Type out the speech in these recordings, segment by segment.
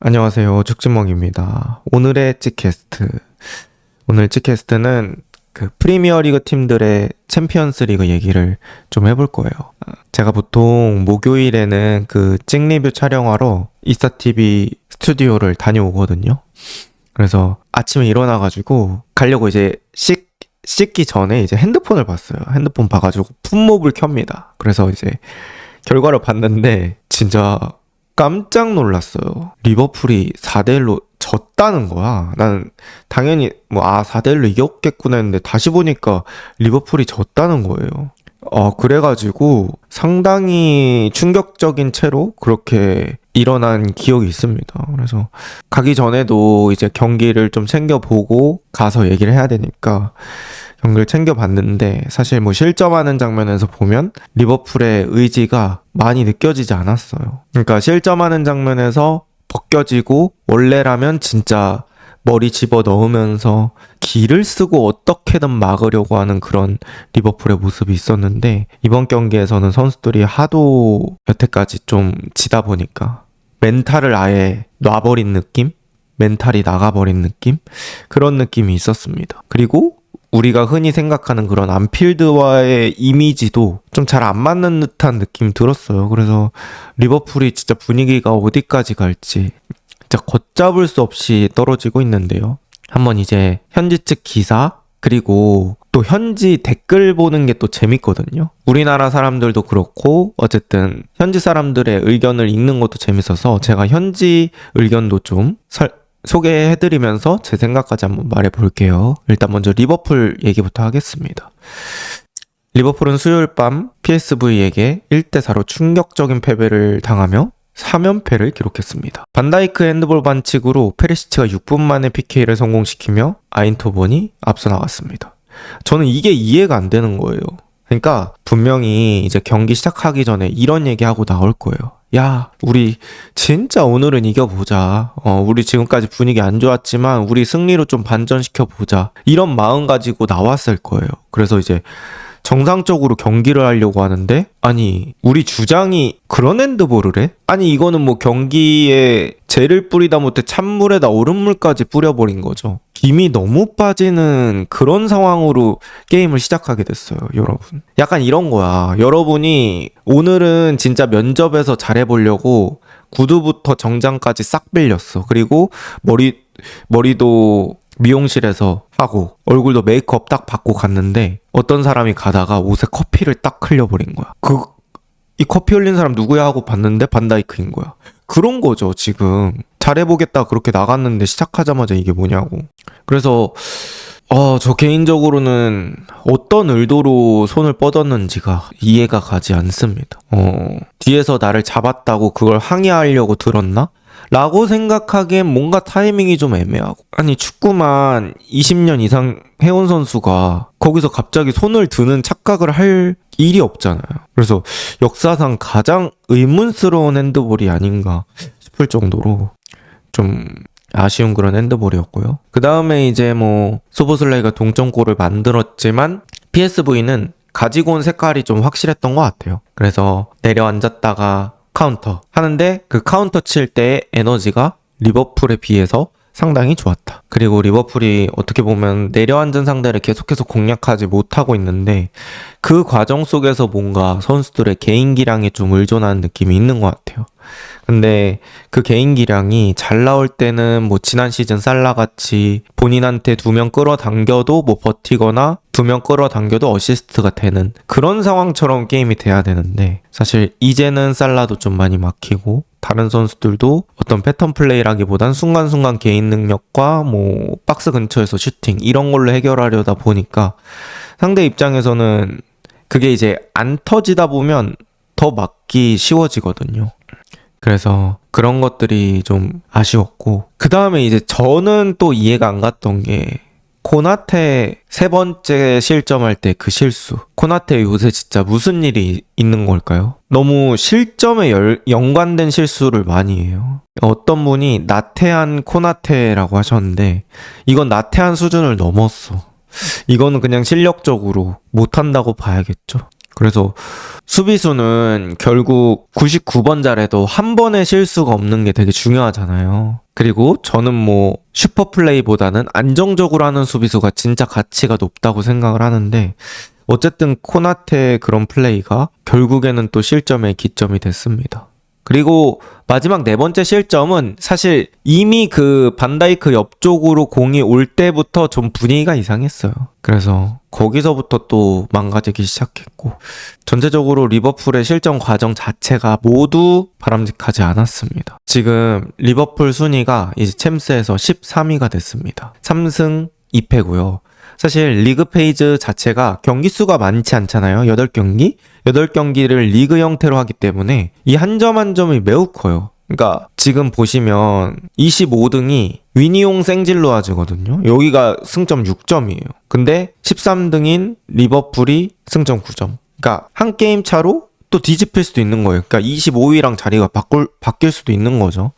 안녕하세요. 축진멍입니다. 오늘의 찌캐스트. 오늘 찌캐스트는 그 프리미어리그 팀들의 챔피언스 리그 얘기를 좀 해볼 거예요. 제가 보통 목요일에는 그 찍리뷰 촬영하러 이스타TV 스튜디오를 다녀오거든요. 그래서 아침에 일어나가지고 가려고 이제 씻기 전에 이제 핸드폰을 봤어요. 핸드폰 봐가지고 풋몹을 켭니다. 그래서 이제 결과를 봤는데 진짜 깜짝 놀랐어요. 리버풀이 4대1로 졌다는 거야. 나는 당연히 4대1로 이겼겠구나 했는데 다시 보니까 리버풀이 졌다는 거예요. 그래가지고 상당히 충격적인 채로 그렇게 일어난 기억이 있습니다. 그래서 가기 전에도 이제 경기를 좀 챙겨보고 가서 얘기를 해야 되니까 경기를 챙겨봤는데 사실 실점하는 장면에서 보면 리버풀의 의지가 많이 느껴지지 않았어요. 그러니까 실점하는 장면에서 벗겨지고 원래라면 진짜 머리 집어 넣으면서 기를 쓰고 어떻게든 막으려고 하는 그런 리버풀의 모습이 있었는데 이번 경기에서는 선수들이 하도 여태까지 좀 지다 보니까 멘탈을 아예 놔버린 느낌? 멘탈이 나가버린 느낌? 그런 느낌이 있었습니다. 그리고 우리가 흔히 생각하는 그런 안필드와의 이미지도 좀 잘 안 맞는 듯한 느낌이 들었어요. 그래서 리버풀이 진짜 분위기가 어디까지 갈지 진짜 걷잡을 수 없이 떨어지고 있는데요. 한번 이제 현지 측 기사 그리고 또 현지 댓글 보는 게 또 재밌거든요. 우리나라 사람들도 그렇고 어쨌든 현지 사람들의 의견을 읽는 것도 재밌어서 제가 현지 의견도 좀 소개해드리면서 제 생각까지 한번 말해볼게요. 일단 먼저 리버풀 얘기부터 하겠습니다. 리버풀은 수요일 밤 PSV에게 1대4로 충격적인 패배를 당하며 3연패를 기록했습니다. 반다이크 핸드볼 반칙으로 페리시치가 6분 만에 PK를 성공시키며 아인토번이 앞서 나갔습니다. 저는 이게 이해가 안 되는 거예요. 그러니까 분명히 이제 경기 시작하기 전에 이런 얘기하고 나올 거예요. 야, 우리 진짜 오늘은 이겨보자. 우리 지금까지 분위기 안 좋았지만 우리 승리로 좀 반전시켜보자. 이런 마음 가지고 나왔을 거예요. 그래서 이제 정상적으로 경기를 하려고 하는데 아니 우리 주장이 그런 핸드볼을 해? 아니 이거는 경기에 젤을 뿌리다 못해 찬물에다 얼음물까지 뿌려버린 거죠. 김이 너무 빠지는 그런 상황으로 게임을 시작하게 됐어요, 여러분. 약간 이런 거야. 여러분이 오늘은 진짜 면접에서 잘해보려고 구두부터 정장까지 싹 빌렸어. 그리고 머리도 미용실에서 하고 얼굴도 메이크업 딱 받고 갔는데 어떤 사람이 가다가 옷에 커피를 딱 흘려버린 거야. 이 커피 흘린 사람 누구야 하고 봤는데 반다이크인 거야. 그런 거죠. 지금 잘해보겠다 그렇게 나갔는데 시작하자마자 이게 뭐냐고. 그래서 저 개인적으로는 어떤 의도로 손을 뻗었는지가 이해가 가지 않습니다. 뒤에서 나를 잡았다고 그걸 항의하려고 들었나? 라고 생각하기엔 뭔가 타이밍이 좀 애매하고. 아니 축구만 20년 이상 해온 선수가 거기서 갑자기 손을 드는 착각을 할 일이 없잖아요. 그래서 역사상 가장 의문스러운 핸드볼이 아닌가 싶을 정도로 좀 아쉬운 그런 핸드볼이었고요. 그 다음에 이제 소보슬라이가 동점골을 만들었지만 PSV는 가지고 온 색깔이 좀 확실했던 것 같아요. 그래서 내려앉았다가 카운터 하는데 그 카운터 칠 때의 에너지가 리버풀에 비해서 상당히 좋았다. 그리고 리버풀이 어떻게 보면 내려앉은 상대를 계속해서 공략하지 못하고 있는데 그 과정 속에서 뭔가 선수들의 개인 기량에 좀 의존하는 느낌이 있는 것 같아요. 근데 그 개인 기량이 잘 나올 때는 지난 시즌 살라같이 본인한테 2명 끌어당겨도 버티거나 2명 끌어당겨도 어시스트가 되는 그런 상황처럼 게임이 돼야 되는데 사실 이제는 살라도 좀 많이 막히고 다른 선수들도 어떤 패턴 플레이라기보단 순간순간 개인 능력과 박스 근처에서 슈팅 이런 걸로 해결하려다 보니까 상대 입장에서는 그게 이제 안 터지다 보면 더 막기 쉬워지거든요. 그래서 그런 것들이 좀 아쉬웠고 그 다음에 이제 저는 또 이해가 안 갔던 게 코나테 3번째 실점할 때 그 실수. 코나테 요새 진짜 무슨 일이 있는 걸까요? 너무 실점에 연관된 실수를 많이 해요. 어떤 분이 나태한 코나테라고 하셨는데 이건 나태한 수준을 넘었어. 이거는 그냥 실력적으로 못한다고 봐야겠죠. 그래서 수비수는 결국 99번 잘해도 한 번의 실수가 없는 게 되게 중요하잖아요. 그리고 저는 뭐 슈퍼플레이보다는 안정적으로 하는 수비수가 진짜 가치가 높다고 생각을 하는데, 어쨌든 코나테의 그런 플레이가 결국에는 또 실점의 기점이 됐습니다. 그리고 마지막 네 번째 실점은 사실 이미 그 반다이크 옆쪽으로 공이 올 때부터 좀 분위기가 이상했어요. 그래서 거기서부터 또 망가지기 시작했고, 전체적으로 리버풀의 실점 과정 자체가 모두 바람직하지 않았습니다. 지금 리버풀 순위가 이제 챔스에서 13위가 됐습니다. 3승 2패고요. 사실 리그 페이지 자체가 경기 수가 많지 않잖아요. 8경기? 8경기를 리그 형태로 하기 때문에 이 한 점 한 점이 매우 커요. 그러니까 지금 보시면 25등이 위니용 생질로아즈거든요. 여기가 승점 6점이에요. 근데 13등인 리버풀이 승점 9점. 그러니까 한 게임 차로 또 뒤집힐 수도 있는 거예요. 그러니까 25위랑 자리가 바뀔 수도 있는 거죠.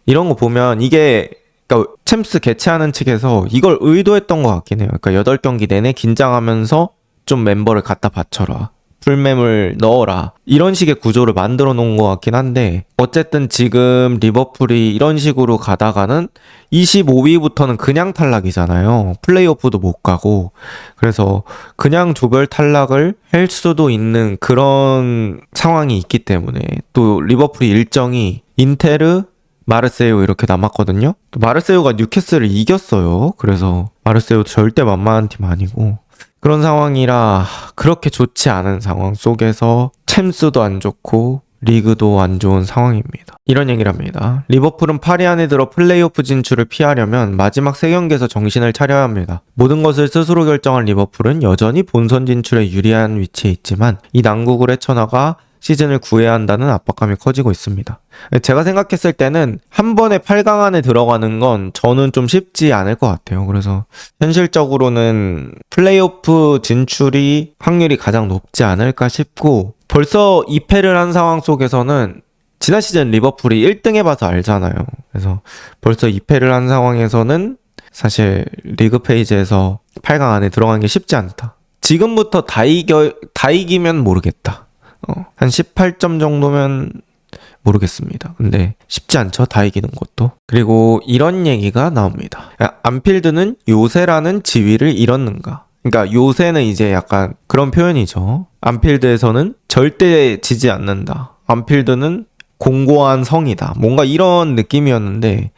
이런 거 보면 이게, 그러니까 챔스 개최하는 측에서 이걸 의도했던 것 같긴 해요. 그러니까 8경기 내내 긴장하면서 좀 멤버를 갖다 바쳐라, 풀mem을 넣어라, 이런 식의 구조를 만들어 놓은 것 같긴 한데, 어쨌든 지금 리버풀이 이런 식으로 가다가는 25위부터는 그냥 탈락이잖아요. 플레이오프도 못 가고. 그래서 그냥 조별 탈락을 할 수도 있는 그런 상황이 있기 때문에, 또 리버풀이 일정이 인테르, 마르세유 이렇게 남았거든요. 또 마르세유가 뉴캐슬을 이겼어요. 그래서 마르세유 절대 만만한 팀 아니고, 그런 상황이라 그렇게 좋지 않은 상황 속에서 챔스도 안 좋고 리그도 안 좋은 상황입니다. 이런 얘기를 합니다. 리버풀은 8위 안에 들어 플레이오프 진출을 피하려면 마지막 3경기에서 정신을 차려야 합니다. 모든 것을 스스로 결정한 리버풀은 여전히 본선 진출에 유리한 위치에 있지만 이 난국을 헤쳐나가 시즌을 구해야 한다는 압박감이 커지고 있습니다. 제가 생각했을 때는 한 번에 8강 안에 들어가는 건 저는 좀 쉽지 않을 것 같아요. 그래서 현실적으로는 플레이오프 진출이 확률이 가장 높지 않을까 싶고, 벌써 2패를 한 상황 속에서는 지난 시즌 리버풀이 1등 해봐서 알잖아요. 그래서 벌써 2패를 한 상황에서는 사실 리그 페이지에서 8강 안에 들어가는 게 쉽지 않다. 지금부터 다 이기면 모르겠다. 한 18점 정도면 모르겠습니다. 근데 쉽지 않죠, 다 이기는 것도. 그리고 이런 얘기가 나옵니다. 안필드는 요새라는 지위를 잃었는가? 그러니까 요새는 이제 약간 그런 표현이죠. 안필드에서는 절대 지지 않는다. 안필드는 공고한 성이다. 뭔가 이런 느낌이었는데,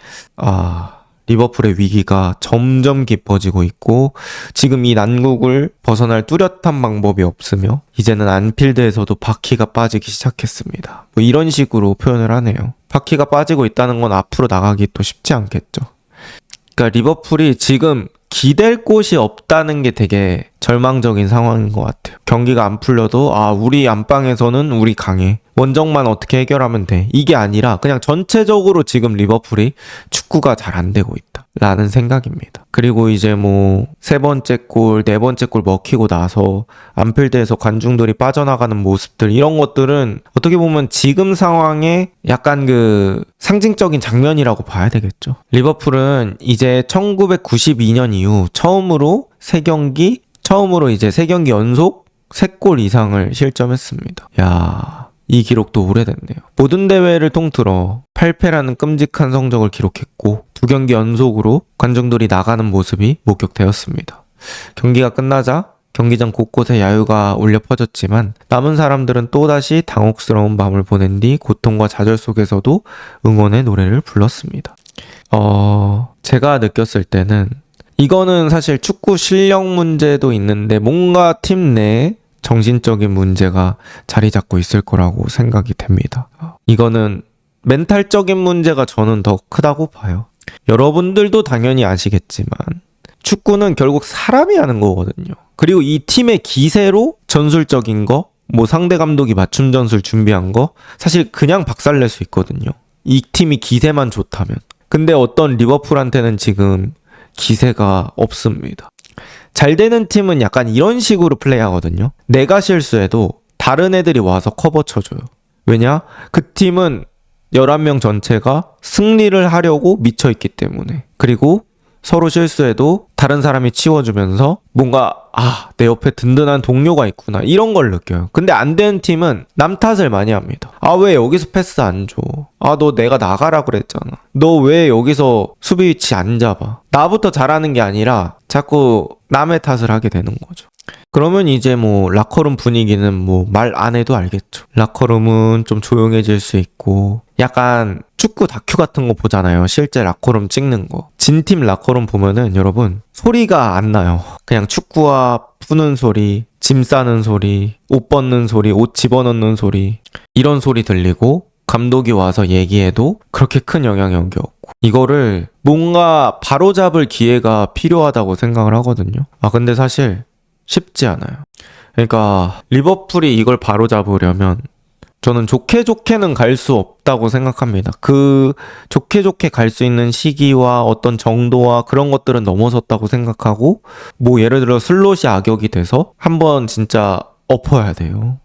리버풀의 위기가 점점 깊어지고 있고, 지금 이 난국을 벗어날 뚜렷한 방법이 없으며 이제는 안필드에서도 바퀴가 빠지기 시작했습니다. 뭐 이런 식으로 표현을 하네요. 바퀴가 빠지고 있다는 건 앞으로 나가기 또 쉽지 않겠죠. 그러니까 리버풀이 지금 기댈 곳이 없다는 게 되게 절망적인 상황인 것 같아요. 경기가 안 풀려도 우리 안방에서는 우리 강해, 원정만 어떻게 해결하면 돼, 이게 아니라 그냥 전체적으로 지금 리버풀이 축구가 잘 안 되고 있다 라는 생각입니다. 그리고 이제 뭐 세 번째 골, 네 번째 골 먹히고 나서 안필드에서 관중들이 빠져나가는 모습들, 이런 것들은 어떻게 보면 지금 상황에 약간 그 상징적인 장면이라고 봐야 되겠죠. 리버풀은 이제 1992년 이후 처음으로 이제 3경기 연속 3골 이상을 실점했습니다. 이 기록도 오래됐네요. 모든 대회를 통틀어 8패라는 끔찍한 성적을 기록했고 2경기 연속으로 관중들이 나가는 모습이 목격되었습니다. 경기가 끝나자 경기장 곳곳에 야유가 울려 퍼졌지만 남은 사람들은 또다시 당혹스러운 밤을 보낸 뒤 고통과 좌절 속에서도 응원의 노래를 불렀습니다. 제가 느꼈을 때는 이거는 사실 축구 실력 문제도 있는데 뭔가 팀 내에 정신적인 문제가 자리 잡고 있을 거라고 생각이 됩니다. 이거는 멘탈적인 문제가 저는 더 크다고 봐요. 여러분들도 당연히 아시겠지만 축구는 결국 사람이 하는 거거든요. 그리고 이 팀의 기세로 전술적인 거, 뭐 상대 감독이 맞춤 전술 준비한 거 사실 그냥 박살낼 수 있거든요. 이 팀이 기세만 좋다면. 근데 어떤 리버풀한테는 지금 기세가 없습니다. 잘 되는 팀은 약간 이런 식으로 플레이하거든요. 내가 실수해도 다른 애들이 와서 커버 쳐줘요. 왜냐? 그 팀은 11명 전체가 승리를 하려고 미쳐있기 때문에. 그리고 서로 실수해도 다른 사람이 치워주면서 뭔가 내 옆에 든든한 동료가 있구나 이런 걸 느껴요. 근데 안 되는 팀은 남 탓을 많이 합니다. 왜 여기서 패스 안 줘? 너 내가 나가라 그랬잖아. 너 왜 여기서 수비 위치 안 잡아? 나부터 잘하는 게 아니라 자꾸 남의 탓을 하게 되는 거죠. 그러면 이제 뭐 라커룸 분위기는 뭐 말 안 해도 알겠죠. 라커룸은 좀 조용해질 수 있고 약간 축구 다큐 같은 거 보잖아요. 실제 라커룸 찍는 거. 진팀 라커룸 보면은 여러분 소리가 안 나요. 그냥 축구화 푸는 소리, 짐 싸는 소리, 옷 벗는 소리, 옷 집어넣는 소리 이런 소리 들리고 감독이 와서 얘기해도 그렇게 큰 영향력이 없고 이거를 뭔가 바로잡을 기회가 필요하다고 생각을 하거든요. 근데 사실 쉽지 않아요. 그러니까 리버풀이 이걸 바로잡으려면 저는 좋게는 갈 수 없다고 생각합니다. 그 좋게 갈 수 있는 시기와 어떤 정도와 그런 것들은 넘어섰다고 생각하고 뭐 예를 들어 슬롯이 악역이 돼서 한번 진짜 엎어야 돼요.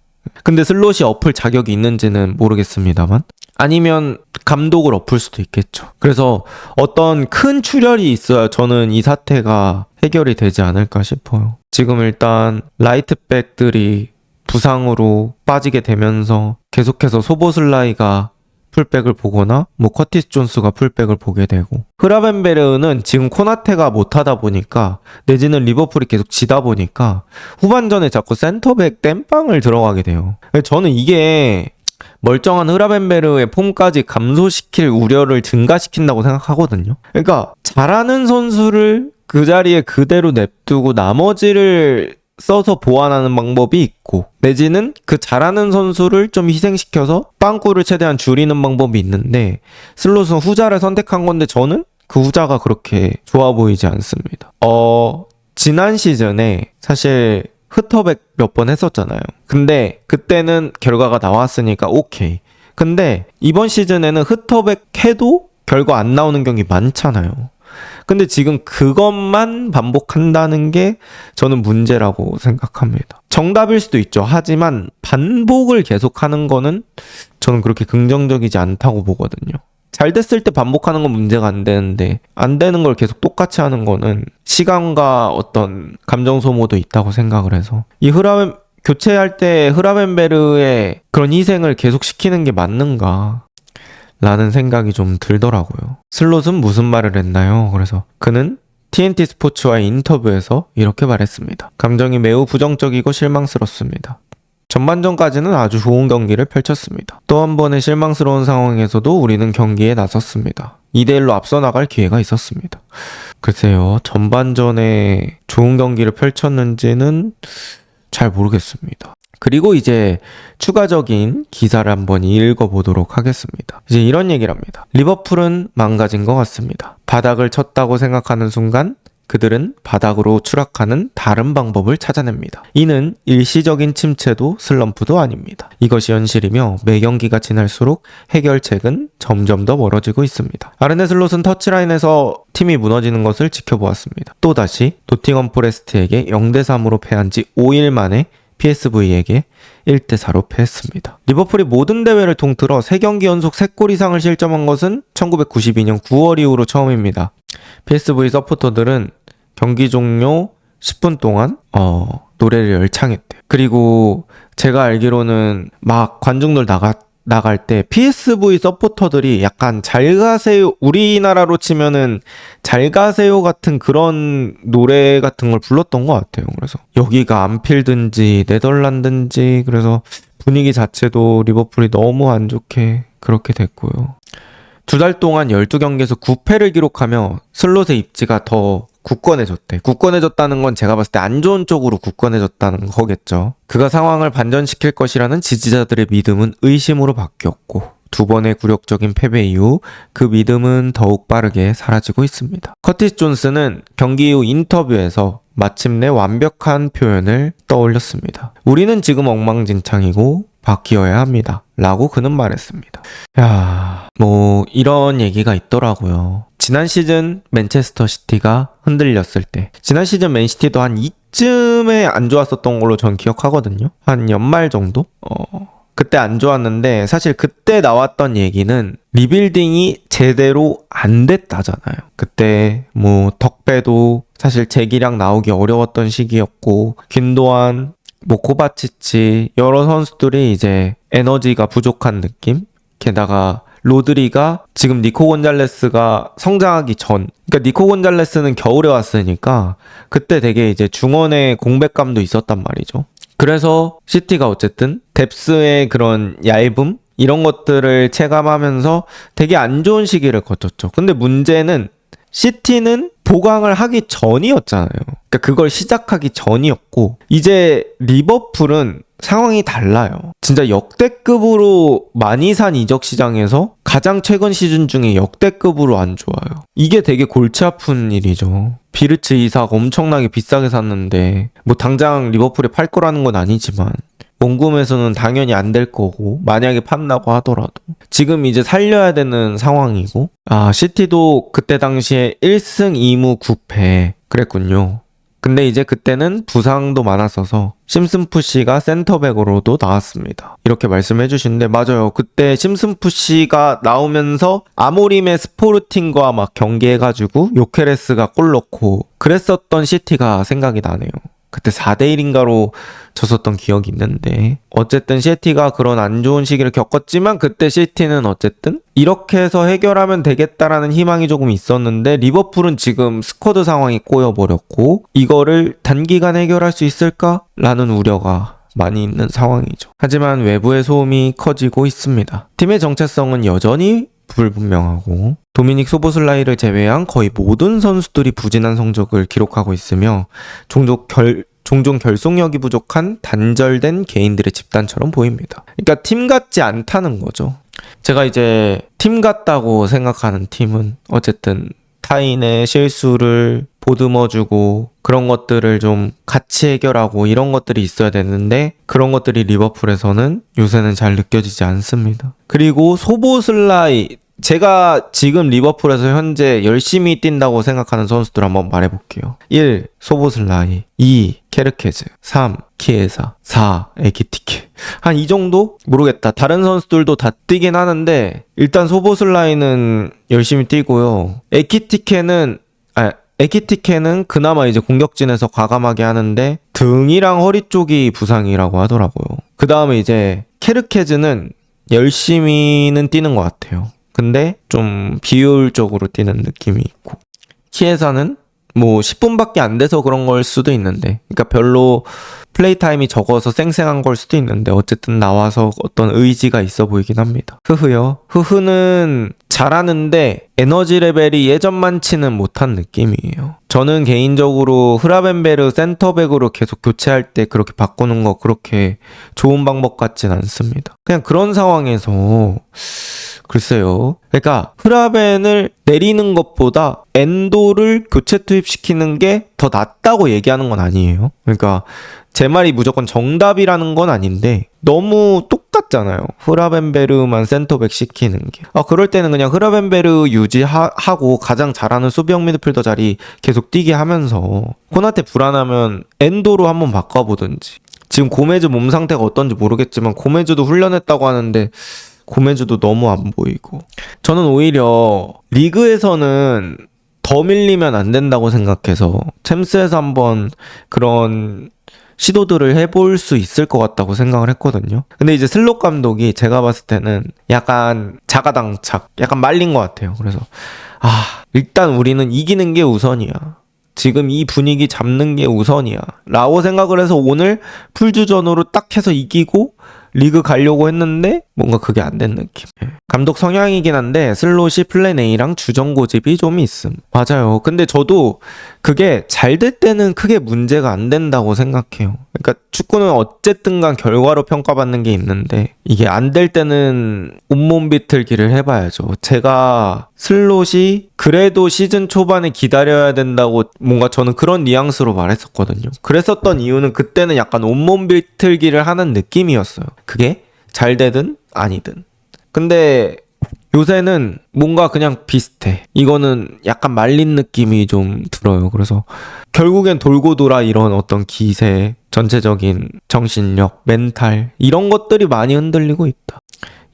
근데 슬롯이 엎을 자격이 있는지는 모르겠습니다만 아니면 감독을 엎을 수도 있겠죠. 그래서 어떤 큰 출혈이 있어야 저는 이 사태가 해결이 되지 않을까 싶어요. 지금 일단 라이트백들이 부상으로 빠지게 되면서 계속해서 소보슬라이가 풀백을 보거나 뭐 커티스 존스가 풀백을 보게 되고 흐라벤베르는 지금 코나테가 못하다 보니까 내지는 리버풀이 계속 지다 보니까 후반전에 자꾸 센터백 땜빵을 들어가게 돼요. 저는 이게 멀쩡한 흐라벤베르의 폼까지 감소시킬 우려를 증가시킨다고 생각하거든요. 그러니까 잘하는 선수를 그 자리에 그대로 냅두고 나머지를 써서 보완하는 방법이 있고 내지는 그 잘하는 선수를 좀 희생시켜서 빵꾸를 최대한 줄이는 방법이 있는데 슬롯은 후자를 선택한 건데 저는 그 후자가 그렇게 좋아 보이지 않습니다. 지난 시즌에 사실 흩터백 몇 번 했었잖아요. 근데 그때는 결과가 나왔으니까 오케이. 근데 이번 시즌에는 흩터백 해도 결과 안 나오는 경기 많잖아요. 근데 지금 그것만 반복한다는 게 저는 문제라고 생각합니다. 정답일 수도 있죠. 하지만 반복을 계속하는 거는 저는 그렇게 긍정적이지 않다고 보거든요. 잘 됐을 때 반복하는 건 문제가 안 되는데 안 되는 걸 계속 똑같이 하는 거는 시간과 어떤 감정 소모도 있다고 생각을 해서 이 교체할 때 흐라벤베르의 그런 희생을 계속 시키는 게 맞는가 라는 생각이 좀 들더라고요. 슬롯은 무슨 말을 했나요? 그래서 그는 TNT 스포츠와의 인터뷰에서 이렇게 말했습니다. 감정이 매우 부정적이고 실망스럽습니다. 전반전까지는 아주 좋은 경기를 펼쳤습니다. 또 한 번의 실망스러운 상황에서도 우리는 경기에 나섰습니다. 2대1로 앞서 나갈 기회가 있었습니다. 글쎄요, 전반전에 좋은 경기를 펼쳤는지는 잘 모르겠습니다. 그리고 이제 추가적인 기사를 한번 읽어보도록 하겠습니다. 이제 이런 얘기를 합니다. 리버풀은 망가진 것 같습니다. 바닥을 쳤다고 생각하는 순간 그들은 바닥으로 추락하는 다른 방법을 찾아냅니다. 이는 일시적인 침체도 슬럼프도 아닙니다. 이것이 현실이며 매 경기가 지날수록 해결책은 점점 더 멀어지고 있습니다. 아르네 슬롯은 터치라인에서 팀이 무너지는 것을 지켜보았습니다. 또다시 노팅엄 포레스트에게 0대3으로 패한 지 5일 만에 PSV에게 1대4로 패했습니다. 리버풀이 모든 대회를 통틀어 3경기 연속 3골 이상을 실점한 것은 1992년 9월 이후로 처음입니다. PSV 서포터들은 경기 종료 10분 동안 노래를 열창했대요. 그리고 제가 알기로는 막 관중들 나갈 때 PSV 서포터들이 약간 잘 가세요, 우리나라로 치면은 잘 가세요 같은 그런 노래 같은 걸 불렀던 것 같아요. 그래서 여기가 안필드인지 네덜란드인지 그래서 분위기 자체도 리버풀이 너무 안 좋게 그렇게 됐고요. 2달 동안 12경기에서 9패를 기록하며 슬롯의 입지가 더 굳건해졌대. 굳건해졌다는 건 제가 봤을 때 안 좋은 쪽으로 굳건해졌다는 거겠죠. 그가 상황을 반전시킬 것이라는 지지자들의 믿음은 의심으로 바뀌었고 2번의 굴욕적인 패배 이후 그 믿음은 더욱 빠르게 사라지고 있습니다. 커티스 존스는 경기 이후 인터뷰에서 마침내 완벽한 표현을 떠올렸습니다. 우리는 지금 엉망진창이고 바뀌어야 합니다. 라고 그는 말했습니다. 뭐 이런 얘기가 있더라고요. 지난 시즌 맨체스터 시티가 흔들렸을 때 지난 시즌 맨시티도 한 이쯤에 안 좋았었던 걸로 전 기억하거든요. 한 연말 정도? 그때 안 좋았는데 사실 그때 나왔던 얘기는 리빌딩이 제대로 안 됐다잖아요. 그때 뭐 덕배도 사실 재기량 나오기 어려웠던 시기였고 균도안, 뭐 코바치치 여러 선수들이 이제 에너지가 부족한 느낌? 게다가 로드리가 지금 니코 곤잘레스가 성장하기 전, 그러니까 니코 곤잘레스는 겨울에 왔으니까 그때 되게 이제 중원의 공백감도 있었단 말이죠. 그래서 시티가 어쨌든 뎁스의 그런 얇음 이런 것들을 체감하면서 되게 안 좋은 시기를 거쳤죠. 근데 문제는 시티는 보강을 하기 전이었잖아요. 그러니까 그걸 시작하기 전이었고 이제 리버풀은 상황이 달라요. 진짜 역대급으로 많이 산 이적 시장에서 가장 최근 시즌 중에 역대급으로 안 좋아요. 이게 되게 골치 아픈 일이죠. 비르츠 이삭 엄청나게 비싸게 샀는데 뭐 당장 리버풀에 팔 거라는 건 아니지만 원금에서는 당연히 안 될 거고 만약에 판다고 하더라도 지금 이제 살려야 되는 상황이고 시티도 그때 당시에 1승 2무 9패 그랬군요. 근데 이제 그때는 부상도 많았어서 심슨푸시가 센터백으로도 나왔습니다. 이렇게 말씀해 주시는데 맞아요. 그때 심슨푸시가 나오면서 아모림의 스포르팅과 막 경기해가지고 요케레스가 골 넣고 그랬었던 시티가 생각이 나네요. 그때 4대1인가로 졌었던 기억이 있는데 어쨌든 시티가 그런 안 좋은 시기를 겪었지만 그때 시티는 어쨌든 이렇게 해서 해결하면 되겠다라는 희망이 조금 있었는데 리버풀은 지금 스쿼드 상황이 꼬여버렸고 이거를 단기간 해결할 수 있을까라는 우려가 많이 있는 상황이죠. 하지만 외부의 소음이 커지고 있습니다. 팀의 정체성은 여전히 불분명하고 도미닉 소보슬라이를 제외한 거의 모든 선수들이 부진한 성적을 기록하고 있으며 종종 결속력이 부족한 단절된 개인들의 집단처럼 보입니다. 그러니까 팀 같지 않다는 거죠. 제가 이제 팀 같다고 생각하는 팀은 어쨌든 타인의 실수를 보듬어주고 그런 것들을 좀 같이 해결하고 이런 것들이 있어야 되는데 그런 것들이 리버풀에서는 요새는 잘 느껴지지 않습니다. 그리고 소보슬라이 제가 지금 리버풀에서 현재 열심히 뛴다고 생각하는 선수들 한번 말해볼게요. 1. 소보슬라이 2. 케르케즈 3. 키에사 4. 에키티케 한 이 정도? 모르겠다. 다른 선수들도 다 뛰긴 하는데 일단 소보슬라이는 열심히 뛰고요. 에키티케는 그나마 이제 공격진에서 과감하게 하는데 등이랑 허리 쪽이 부상이라고 하더라고요. 그 다음에 이제 케르케즈는 열심히는 뛰는 것 같아요. 근데 좀 비효율적으로 뛰는 느낌이 있고 키에사는 뭐 10분밖에 안 돼서 그런 걸 수도 있는데 그러니까 별로 플레이 타임이 적어서 쌩쌩한 걸 수도 있는데 어쨌든 나와서 어떤 의지가 있어 보이긴 합니다. 흐흐는 잘하는데 에너지 레벨이 예전만치는 못한 느낌이에요. 저는 개인적으로 흐라벤베르 센터백으로 계속 교체할 때 그렇게 바꾸는 거 그렇게 좋은 방법 같진 않습니다. 그냥 그런 상황에서 글쎄요. 그러니까 흐라벤을 내리는 것보다 엔도를 교체 투입시키는 게 더 낫다고 얘기하는 건 아니에요. 그러니까 제 말이 무조건 정답이라는 건 아닌데 너무 똑같잖아요. 흐라벤베르만 센터백 시키는 게. 그럴 때는 그냥 흐라벤베르 유지하고 가장 잘하는 수비형 미드필더 자리 계속 뛰게 하면서 코나테 불안하면 엔도로 한번 바꿔보든지. 지금 고메즈 몸 상태가 어떤지 모르겠지만 고메즈도 훈련했다고 하는데 고메즈도 너무 안 보이고 저는 오히려 리그에서는 더 밀리면 안 된다고 생각해서 챔스에서 한번 그런 시도들을 해볼 수 있을 것 같다고 생각을 했거든요. 근데 이제 슬롯 감독이 제가 봤을 때는 약간 자가당착, 약간 말린 것 같아요. 그래서 일단 우리는 이기는 게 우선이야. 지금 이 분위기 잡는 게 우선이야 라고 생각을 해서 오늘 풀주전으로 딱 해서 이기고 리그 가려고 했는데 뭔가 그게 안 된 느낌. 감독 성향이긴 한데 슬롯이 플랜 A랑 주전 고집이 좀 있음. 맞아요. 근데 저도 그게 잘 될 때는 크게 문제가 안 된다고 생각해요. 그러니까 축구는 어쨌든 간 결과로 평가받는 게 있는데 이게 안 될 때는 온몸 비틀기를 해봐야죠. 제가 슬롯이 그래도 시즌 초반에 기다려야 된다고 뭔가 저는 그런 뉘앙스로 말했었거든요. 그랬었던 이유는 그때는 약간 온몸 비틀기를 하는 느낌이었어요. 그게 잘 되든 아니든. 근데 요새는 뭔가 그냥 비슷해. 이거는 약간 말린 느낌이 좀 들어요. 그래서 결국엔 돌고 돌아 이런 어떤 기세, 전체적인 정신력, 멘탈 이런 것들이 많이 흔들리고 있다.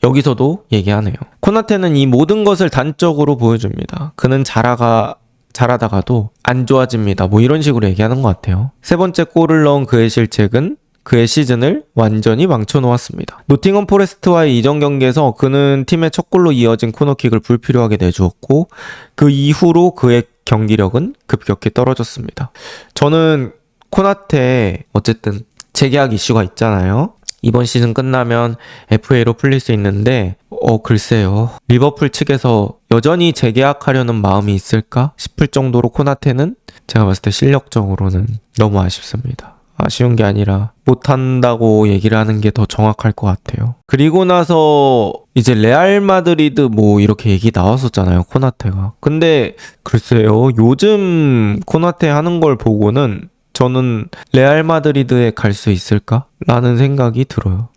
여기서도 얘기하네요. 코나테는 이 모든 것을 단적으로 보여줍니다. 그는 잘하다가도 안 좋아집니다. 뭐 이런 식으로 얘기하는 것 같아요. 세 번째 골을 넣은 그의 실책은 그의 시즌을 완전히 망쳐놓았습니다. 노팅엄 포레스트와의 이전 경기에서 그는 팀의 첫 골로 이어진 코너킥을 불필요하게 내주었고 그 이후로 그의 경기력은 급격히 떨어졌습니다. 저는 코나테 어쨌든 재계약 이슈가 있잖아요. 이번 시즌 끝나면 FA로 풀릴 수 있는데 글쎄요. 리버풀 측에서 여전히 재계약하려는 마음이 있을까 싶을 정도로 코나테는 제가 봤을 때 실력적으로는 너무 아쉽습니다. 아쉬운 게 아니라 못한다고 얘기를 하는 게 더 정확할 것 같아요. 그리고 나서 이제 레알 마드리드 뭐 이렇게 얘기 나왔었잖아요. 코나테가. 근데 글쎄요. 요즘 코나테 하는 걸 보고는 저는 레알 마드리드에 갈 수 있을까? 라는 생각이 들어요.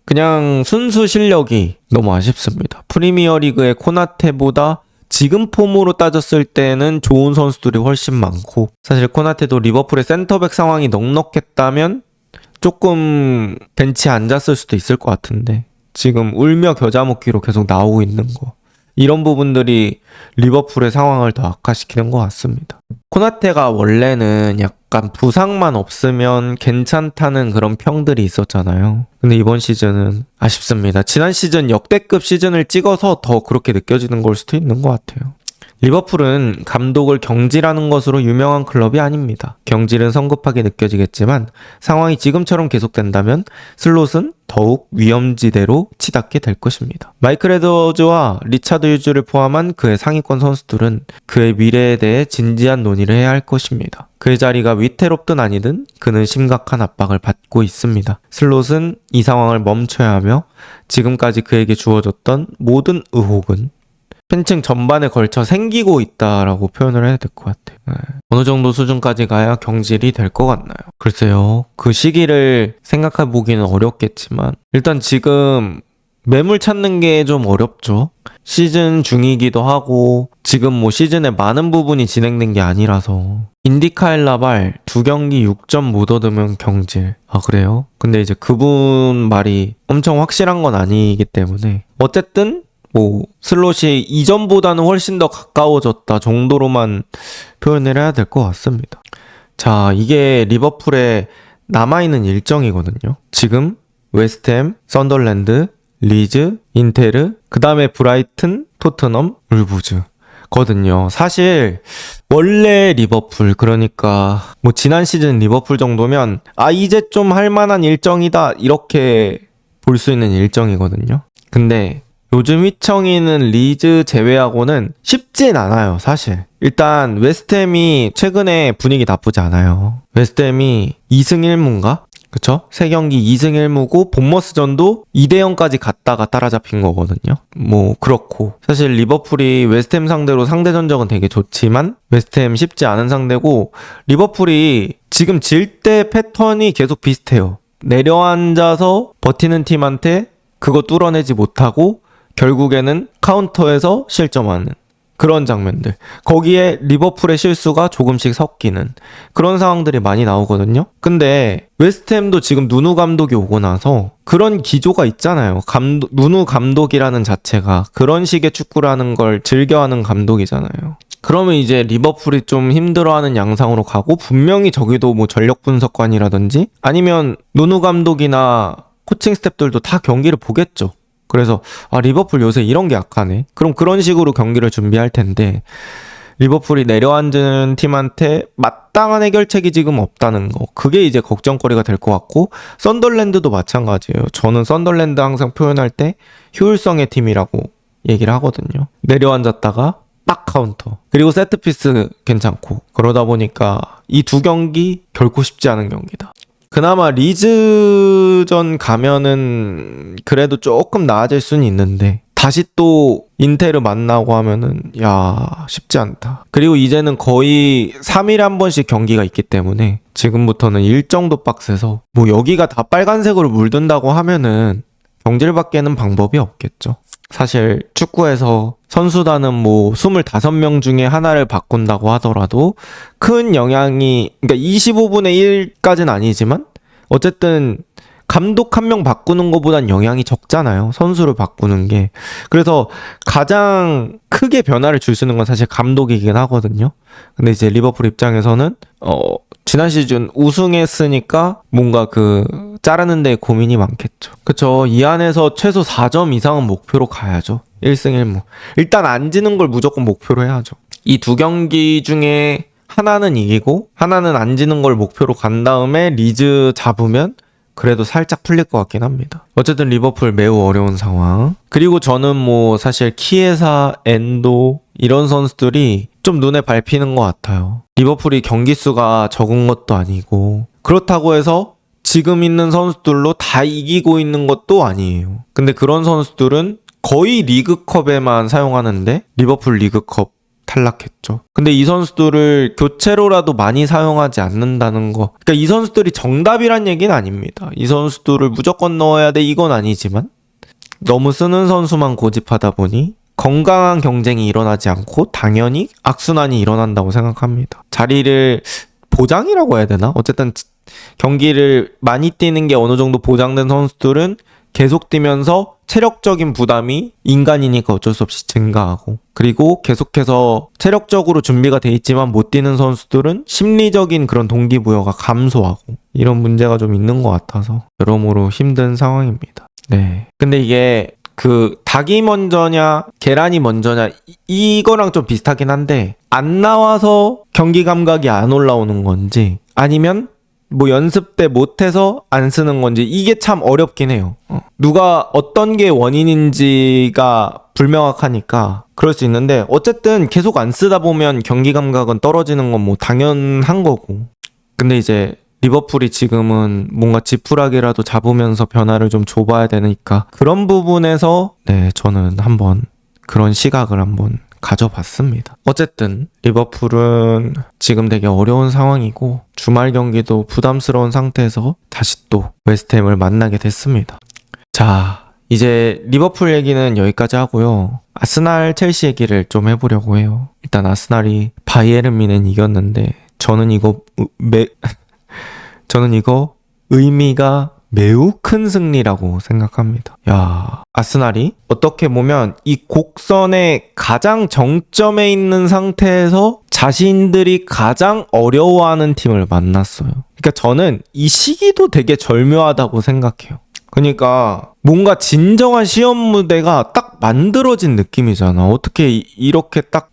그냥 순수 실력이 너무 아쉽습니다. 프리미어리그의 코나테보다 지금 폼으로 따졌을 때는 좋은 선수들이 훨씬 많고 사실 코나테도 리버풀의 센터백 상황이 넉넉했다면 조금 벤치에 앉았을 수도 있을 것 같은데 지금 울며 겨자 먹기로 계속 나오고 있는 거 이런 부분들이 리버풀의 상황을 더 악화시키는 것 같습니다. 코나테가 원래는 약간 부상만 없으면 괜찮다는 그런 평들이 있었잖아요. 근데 이번 시즌은 아쉽습니다. 지난 시즌 역대급 시즌을 찍어서 더 그렇게 느껴지는 걸 수도 있는 것 같아요. 리버풀은 감독을 경질하는 것으로 유명한 클럽이 아닙니다. 경질은 성급하게 느껴지겠지만 상황이 지금처럼 계속된다면 슬롯은 더욱 위험지대로 치닫게 될 것입니다. 마이클 에드워즈와 리차드 휴즈를 포함한 그의 상위권 선수들은 그의 미래에 대해 진지한 논의를 해야 할 것입니다. 그의 자리가 위태롭든 아니든 그는 심각한 압박을 받고 있습니다. 슬롯은 이 상황을 멈춰야 하며 지금까지 그에게 주어졌던 모든 의혹은 팬층 전반에 걸쳐 생기고 있다라고 표현을 해야 될 것 같아요. 어느 정도 수준까지 가야 경질이 될 것 같나요? 글쎄요. 그 시기를 생각해 보기는 어렵겠지만 일단 지금 매물 찾는 게 좀 어렵죠. 시즌 중이기도 하고 지금 뭐 시즌의 많은 부분이 진행된 게 아니라서 인디카엘 라발 2경기 6점 못 얻으면 경질. 아 그래요? 근데 이제 그분 말이 엄청 확실한 건 아니기 때문에 어쨌든 뭐 슬롯이 이전보다는 훨씬 더 가까워졌다 정도로만 표현을 해야 될 것 같습니다. 자, 이게 리버풀의 남아있는 일정이거든요. 지금 웨스트햄, 썬더랜드, 리즈, 인테르, 그 다음에 브라이튼, 토트넘, 울브즈 거든요. 사실 원래 리버풀 그러니까 뭐 지난 시즌 리버풀 정도면 이제 좀 할만한 일정이다 이렇게 볼 수 있는 일정이거든요. 근데 요즘 휘청이는 리즈 제외하고는 쉽진 않아요, 사실. 일단 웨스트햄이 최근에 분위기 나쁘지 않아요. 웨스트햄이 2승 1무인가? 그쵸? 3경기 2승 1무고 본머스전도 2대0까지 갔다가 따라잡힌 거거든요. 뭐 그렇고 사실 리버풀이 웨스트햄 상대로 상대 전적은 되게 좋지만 웨스트햄 쉽지 않은 상대고 리버풀이 지금 질 때 패턴이 계속 비슷해요. 내려앉아서 버티는 팀한테 그거 뚫어내지 못하고 결국에는 카운터에서 실점하는 그런 장면들. 거기에 리버풀의 실수가 조금씩 섞이는 그런 상황들이 많이 나오거든요. 근데 웨스트햄도 지금 누누 감독이 오고 나서 그런 기조가 있잖아요. 누누 감독이라는 자체가 그런 식의 축구를 하는 걸 즐겨하는 감독이잖아요. 그러면 이제 리버풀이 좀 힘들어하는 양상으로 가고 분명히 저기도 뭐 전력 분석관이라든지 아니면 누누 감독이나 코칭 스태프들도 다 경기를 보겠죠. 그래서 리버풀 요새 이런 게 약하네. 그럼 그런 식으로 경기를 준비할 텐데 리버풀이 내려앉은 팀한테 마땅한 해결책이 지금 없다는 거. 그게 이제 걱정거리가 될 것 같고 썬더랜드도 마찬가지예요. 저는 썬더랜드 항상 표현할 때 효율성의 팀이라고 얘기를 하거든요. 내려앉았다가 빡 카운터. 그리고 세트피스 괜찮고. 그러다 보니까 이 두 경기 결코 쉽지 않은 경기다. 그나마 리즈전 가면은 그래도 조금 나아질 수는 있는데 다시 또 인테르 만나고 하면은 쉽지 않다. 그리고 이제는 거의 3일에 한 번씩 경기가 있기 때문에 지금부터는 일정도 빡세서 뭐 여기가 다 빨간색으로 물든다고 하면은 경질밖에는 방법이 없겠죠. 사실 축구에서 선수단은 뭐 25명 중에 하나를 바꾼다고 하더라도 큰 영향이, 그러니까 25분의 1까지는 아니지만 어쨌든 감독 한 명 바꾸는 것보단 영향이 적잖아요. 선수를 바꾸는 게. 그래서 가장 크게 변화를 줄 수 있는 건 사실 감독이긴 하거든요. 근데 이제 리버풀 입장에서는 지난 시즌 우승했으니까 뭔가 자르는 데 고민이 많겠죠. 그쵸. 이 안에서 최소 4점 이상은 목표로 가야죠. 1승 1무. 일단 안 지는 걸 무조건 목표로 해야죠. 이 두 경기 중에 하나는 이기고 하나는 안 지는 걸 목표로 간 다음에 리즈 잡으면 그래도 살짝 풀릴 것 같긴 합니다. 어쨌든 리버풀 매우 어려운 상황. 그리고 저는 뭐 사실 키에사, 엔도 이런 선수들이 좀 눈에 밟히는 것 같아요. 리버풀이 경기 수가 적은 것도 아니고 그렇다고 해서 지금 있는 선수들로 다 이기고 있는 것도 아니에요. 근데 그런 선수들은 거의 리그컵에만 사용하는데 리버풀 리그컵 탈락했죠. 근데 이 선수들을 교체로라도 많이 사용하지 않는다는 거. 그러니까 이 선수들이 정답이란 얘기는 아닙니다. 이 선수들을 무조건 넣어야 돼 이건 아니지만 너무 쓰는 선수만 고집하다 보니 건강한 경쟁이 일어나지 않고 당연히 악순환이 일어난다고 생각합니다. 자리를 보장이라고 해야 되나? 어쨌든 경기를 많이 뛰는 게 어느 정도 보장된 선수들은 계속 뛰면서 체력적인 부담이 인간이니까 어쩔 수 없이 증가하고, 그리고 계속해서 체력적으로 준비가 돼 있지만 못 뛰는 선수들은 심리적인 그런 동기부여가 감소하고 이런 문제가 좀 있는 것 같아서 여러모로 힘든 상황입니다. 네. 근데 이게 닭이 먼저냐 계란이 먼저냐 이거랑 좀 비슷하긴 한데, 안 나와서 경기 감각이 안 올라오는 건지 아니면 뭐 연습 때 못해서 안 쓰는 건지 이게 참 어렵긴 해요. 누가 어떤 게 원인인지가 불명확하니까 그럴 수 있는데, 어쨌든 계속 안 쓰다 보면 경기 감각은 떨어지는 건 뭐 당연한 거고. 근데 이제 리버풀이 지금은 뭔가 지푸라기라도 잡으면서 변화를 좀 줘봐야 되니까 그런 부분에서 저는 한번 그런 시각을 한번 가져봤습니다. 어쨌든 리버풀은 지금 되게 어려운 상황이고 주말 경기도 부담스러운 상태에서 다시 또 웨스트햄을 만나게 됐습니다. 자, 이제 리버풀 얘기는 여기까지 하고요. 아스날 첼시 얘기를 좀 해보려고 해요. 일단 아스날이 바이에른 뮌헨 이겼는데 저는 이거 의미가 매우 큰 승리라고 생각합니다. 야, 아스날이 어떻게 보면 이 곡선의 가장 정점에 있는 상태에서 자신들이 가장 어려워하는 팀을 만났어요. 그러니까 저는 이 시기도 되게 절묘하다고 생각해요. 그러니까 뭔가 진정한 시험 무대가 딱 만들어진 느낌이잖아. 어떻게 이렇게 딱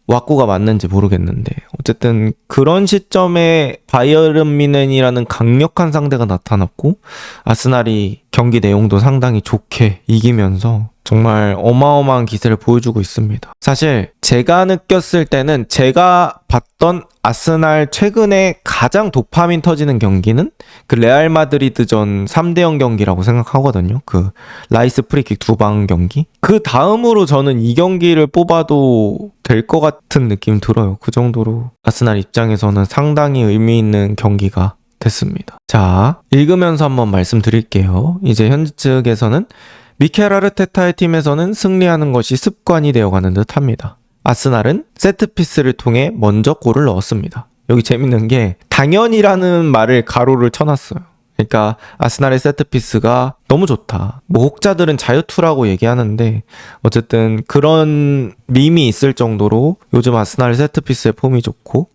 왁구가 맞는지 모르겠는데 어쨌든 그런 시점에 바이에른 뮌헨이라는 강력한 상대가 나타났고 아스날이 경기 내용도 상당히 좋게 이기면서 정말 어마어마한 기세를 보여주고 있습니다. 사실 제가 느꼈을 때는 제가 봤던 아스날 최근에 가장 도파민 터지는 경기는 레알 마드리드전 3대0 경기라고 생각하거든요. 라이스 프리킥 2방 경기. 그 다음으로 저는 이 경기를 뽑아도 될 것 같은 느낌 들어요. 그 정도로 아스날 입장에서는 상당히 의미 있는 경기가 됐습니다. 자, 읽으면서 한번 말씀드릴게요. 이제 현지 측에서는 미켈 아르테타의 팀에서는 승리하는 것이 습관이 되어가는 듯 합니다. 아스날은 세트피스를 통해 먼저 골을 넣었습니다. 여기 재밌는 게 당연이라는 말을 가로를 쳐놨어요. 그러니까 아스날의 세트피스가 너무 좋다. 뭐 혹자들은 자유투라고 얘기하는데 어쨌든 그런 밈이 있을 정도로 요즘 아스날 세트피스의 폼이 좋고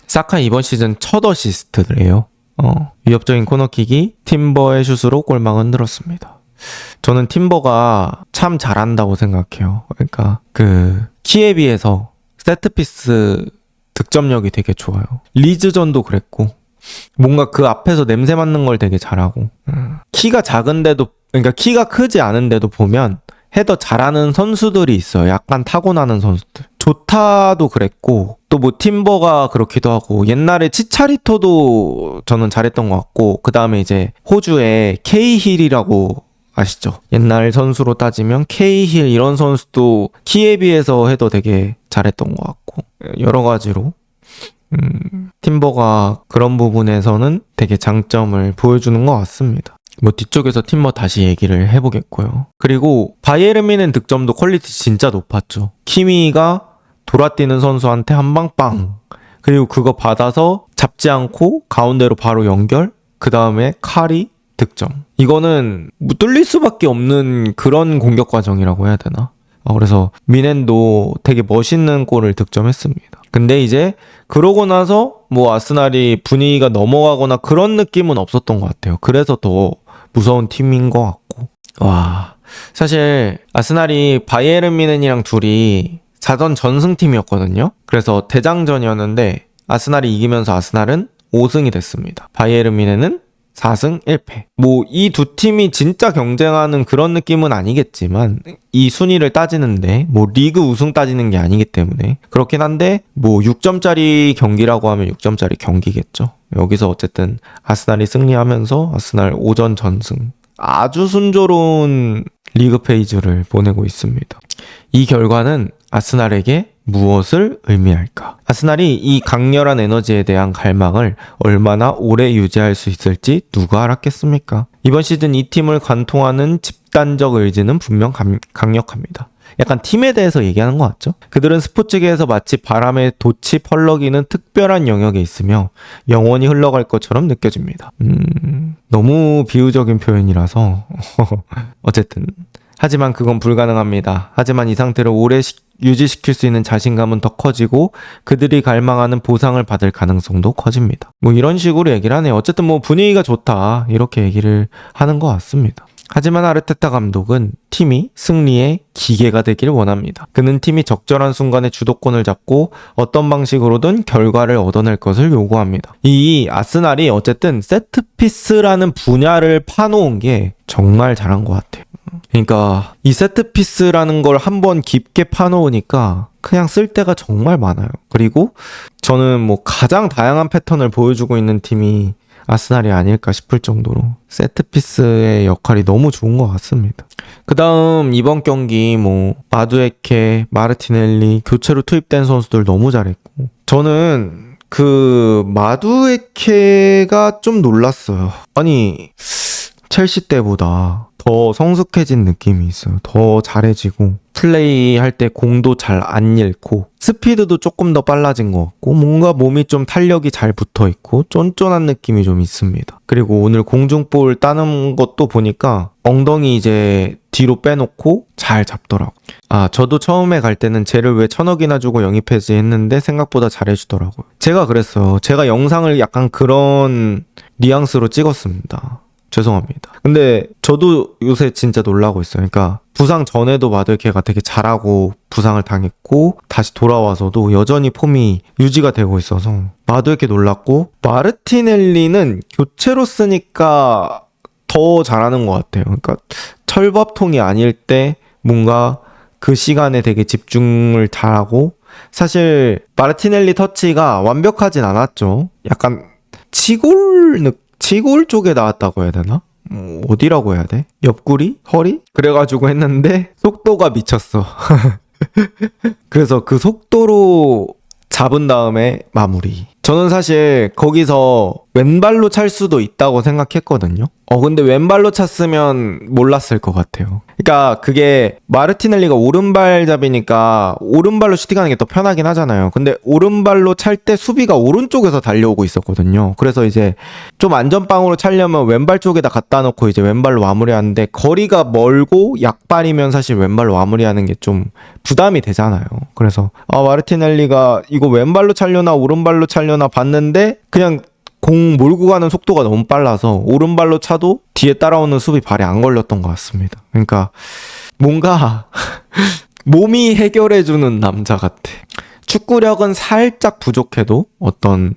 사카 이번 시즌 첫 어시스트래요. 위협적인 코너킥이 팀버의 슛으로 골망을 흔들었습니다. 저는 팀버가 참 잘한다고 생각해요. 그러니까 키에 비해서 세트피스 득점력이 되게 좋아요. 리즈전도 그랬고 뭔가 그 앞에서 냄새 맡는 걸 되게 잘하고 키가 작은데도, 그러니까 키가 크지 않은데도 보면 헤더 잘하는 선수들이 있어요. 약간 타고나는 선수들. 조타도 그랬고 또 뭐 팀버가 그렇기도 하고 옛날에 치차리토도 저는 잘했던 것 같고 그 다음에 이제 호주의 케이힐이라고 아시죠? 옛날 선수로 따지면 케이힐 이런 선수도 키에 비해서 해도 되게 잘했던 것 같고 여러 가지로 팀버가 그런 부분에서는 되게 장점을 보여주는 것 같습니다. 뭐 뒤쪽에서 팀머 다시 얘기를 해보겠고요. 그리고 바이에른 뮌헨 득점도 퀄리티 진짜 높았죠. 키미가 돌아뛰는 선수한테 한 방 빵. 그리고 그거 받아서 잡지 않고 가운데로 바로 연결. 그 다음에 카리 득점. 이거는 뭐 뚫릴 수밖에 없는 그런 공격 과정이라고 해야 되나? 그래서 뮌헨도 되게 멋있는 골을 득점했습니다. 근데 이제 그러고 나서 뭐 아스날이 분위기가 넘어가거나 그런 느낌은 없었던 것 같아요. 그래서 더 무서운 팀인 것 같고. 와, 사실 아스날이 바이에른 뮌헨이랑 둘이 4전 전승팀이었거든요. 그래서 대장전이었는데 아스날이 이기면서 아스날은 5승이 됐습니다. 바이에른 뮌헨은 4승 1패. 뭐 이 두 팀이 진짜 경쟁하는 그런 느낌은 아니겠지만 이 순위를 따지는데 뭐 리그 우승 따지는 게 아니기 때문에 그렇긴 한데 뭐 6점짜리 경기라고 하면 6점짜리 경기겠죠. 여기서 어쨌든 아스날이 승리하면서 아스날 5전 전승. 아주 순조로운 리그 페이지를 보내고 있습니다. 이 결과는 아스날에게 무엇을 의미할까? 아스날이 이 강렬한 에너지에 대한 갈망을 얼마나 오래 유지할 수 있을지 누가 알았겠습니까? 이번 시즌 이 팀을 관통하는 집단적 의지는 분명 강력합니다. 약간 팀에 대해서 얘기하는 것 같죠? 그들은 스포츠계에서 마치 바람에 돛이 펄럭이는 특별한 영역에 있으며 영원히 흘러갈 것처럼 느껴집니다. 너무 비유적인 표현이라서 어쨌든 하지만 그건 불가능합니다. 하지만 이 상태를 오래 유지시킬 수 있는 자신감은 더 커지고 그들이 갈망하는 보상을 받을 가능성도 커집니다. 뭐 이런 식으로 얘기를 하네요. 어쨌든 뭐 분위기가 좋다 이렇게 얘기를 하는 것 같습니다. 하지만 아르테타 감독은 팀이 승리의 기계가 되길 원합니다. 그는 팀이 적절한 순간에 주도권을 잡고 어떤 방식으로든 결과를 얻어낼 것을 요구합니다. 이 아스날이 어쨌든 세트피스라는 분야를 파놓은 게 정말 잘한 것 같아요. 그러니까 이 세트피스라는 걸 한번 깊게 파놓으니까 그냥 쓸 데가 정말 많아요. 그리고 저는 뭐 가장 다양한 패턴을 보여주고 있는 팀이 아스날이 아닐까 싶을 정도로 세트피스의 역할이 너무 좋은 것 같습니다. 그 다음 이번 경기 뭐 마두에케, 마르티넬리 교체로 투입된 선수들 너무 잘했고 저는 그 마두에케가 좀 놀랐어요. 아니 첼시 때보다 더 성숙해진 느낌이 있어요. 더 잘해지고 플레이 할 때 공도 잘 안 잃고 스피드도 조금 더 빨라진 것 같고 뭔가 몸이 좀 탄력이 잘 붙어있고 쫀쫀한 느낌이 좀 있습니다. 그리고 오늘 공중볼 따는 것도 보니까 엉덩이 이제 뒤로 빼놓고 잘 잡더라고. 저도 처음에 갈 때는 쟤를 왜 1,000억이나 주고 영입해지 했는데 생각보다 잘해주더라고요. 제가 그랬어요. 제가 영상을 약간 그런 뉘앙스로 찍었습니다. 죄송합니다. 근데 저도 요새 진짜 놀라고 있어요. 그러니까 부상 전에도 마두에케가 되게 잘하고 부상을 당했고 다시 돌아와서도 여전히 폼이 유지가 되고 있어서 마두에케 놀랐고 마르티넬리는 교체로 쓰니까 더 잘하는 것 같아요. 그러니까 철밥통이 아닐 때 뭔가 그 시간에 되게 집중을 잘하고 사실 마르티넬리 터치가 완벽하진 않았죠. 약간 치골 쪽에 나왔다고 해야 되나? 어디라고 해야 돼? 옆구리? 허리? 그래가지고 했는데 속도가 미쳤어. 그래서 그 속도로 잡은 다음에 마무리. 저는 사실 거기서 왼발로 찰 수도 있다고 생각했거든요. 근데 왼발로 찼으면 몰랐을 것 같아요. 그러니까 그게 마르티넬리가 오른발잡이니까 오른발로 슈팅하는 게 더 편하긴 하잖아요. 근데 오른발로 찰 때 수비가 오른쪽에서 달려오고 있었거든요. 그래서 이제 좀 안전빵으로 차려면 왼발 쪽에다 갖다 놓고 이제 왼발로 마무리하는데 거리가 멀고 약발이면 사실 왼발로 마무리하는 게 좀 부담이 되잖아요. 그래서 마르티넬리가 이거 왼발로 차려나 오른발로 차려나 봤는데 그냥 공 몰고 가는 속도가 너무 빨라서 오른발로 차도 뒤에 따라오는 수비 발에 안 걸렸던 것 같습니다. 그러니까 뭔가 몸이 해결해주는 남자 같아. 축구력은 살짝 부족해도 어떤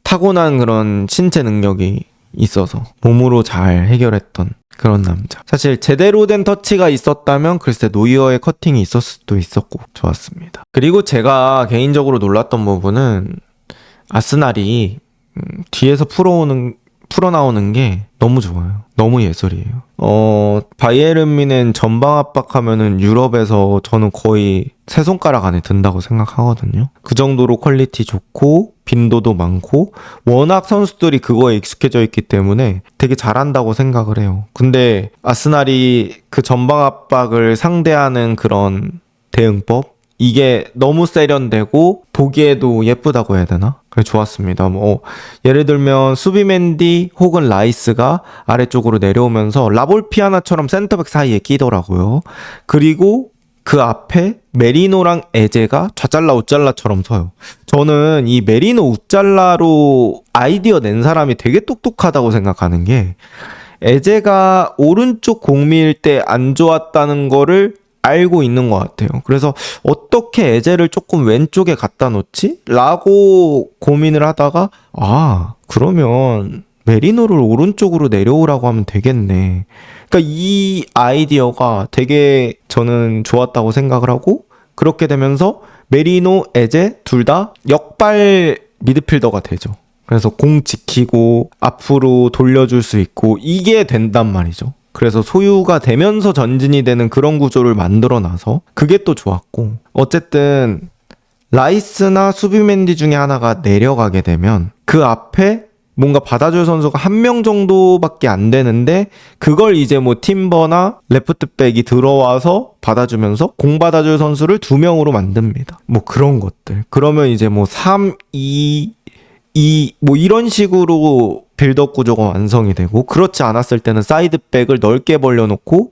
타고난 그런 신체 능력이 있어서 몸으로 잘 해결했던 그런 남자. 사실 제대로 된 터치가 있었다면 글쎄 노이어의 커팅이 있었을 수도 있었고 좋았습니다. 그리고 제가 개인적으로 놀랐던 부분은 아스날이 뒤에서 풀어나오는 게 너무 좋아요. 너무 예술이에요. 바이에른 뮌헨 전방 압박하면은 유럽에서 저는 거의 세 손가락 안에 든다고 생각하거든요. 그 정도로 퀄리티 좋고 빈도도 많고 워낙 선수들이 그거에 익숙해져 있기 때문에 되게 잘한다고 생각을 해요. 근데 아스날이 그 전방 압박을 상대하는 그런 대응법? 이게 너무 세련되고 보기에도 예쁘다고 해야 되나? 그래 좋았습니다. 예를 들면 수비 맨디 혹은 라이스가 아래쪽으로 내려오면서 라볼피아나처럼 센터백 사이에 끼더라고요. 그리고 그 앞에 메리노랑 에제가 좌잘라 우잘라처럼 서요. 저는 이 메리노 우잘라로 아이디어 낸 사람이 되게 똑똑하다고 생각하는 게 에제가 오른쪽 공밀 때 안 좋았다는 거를 알고 있는 것 같아요. 그래서 어떻게 에제를 조금 왼쪽에 갖다 놓지? 라고 고민을 하다가 그러면 메리노를 오른쪽으로 내려오라고 하면 되겠네. 그러니까 이 아이디어가 되게 저는 좋았다고 생각을 하고 그렇게 되면서 메리노, 에제 둘 다 역발 미드필더가 되죠. 그래서 공 지키고 앞으로 돌려줄 수 있고 이게 된단 말이죠. 그래서 소유가 되면서 전진이 되는 그런 구조를 만들어놔서 그게 또 좋았고 어쨌든 라이스나 수비맨디 중에 하나가 내려가게 되면 그 앞에 뭔가 받아줄 선수가 한 명 정도밖에 안 되는데 그걸 이제 뭐 팀버나 레프트백이 들어와서 받아주면서 공 받아줄 선수를 2명으로 만듭니다. 뭐 그런 것들. 그러면 이제 뭐 3, 2, 뭐 이런 식으로 빌드업 구조가 완성이 되고 그렇지 않았을 때는 사이드백을 넓게 벌려놓고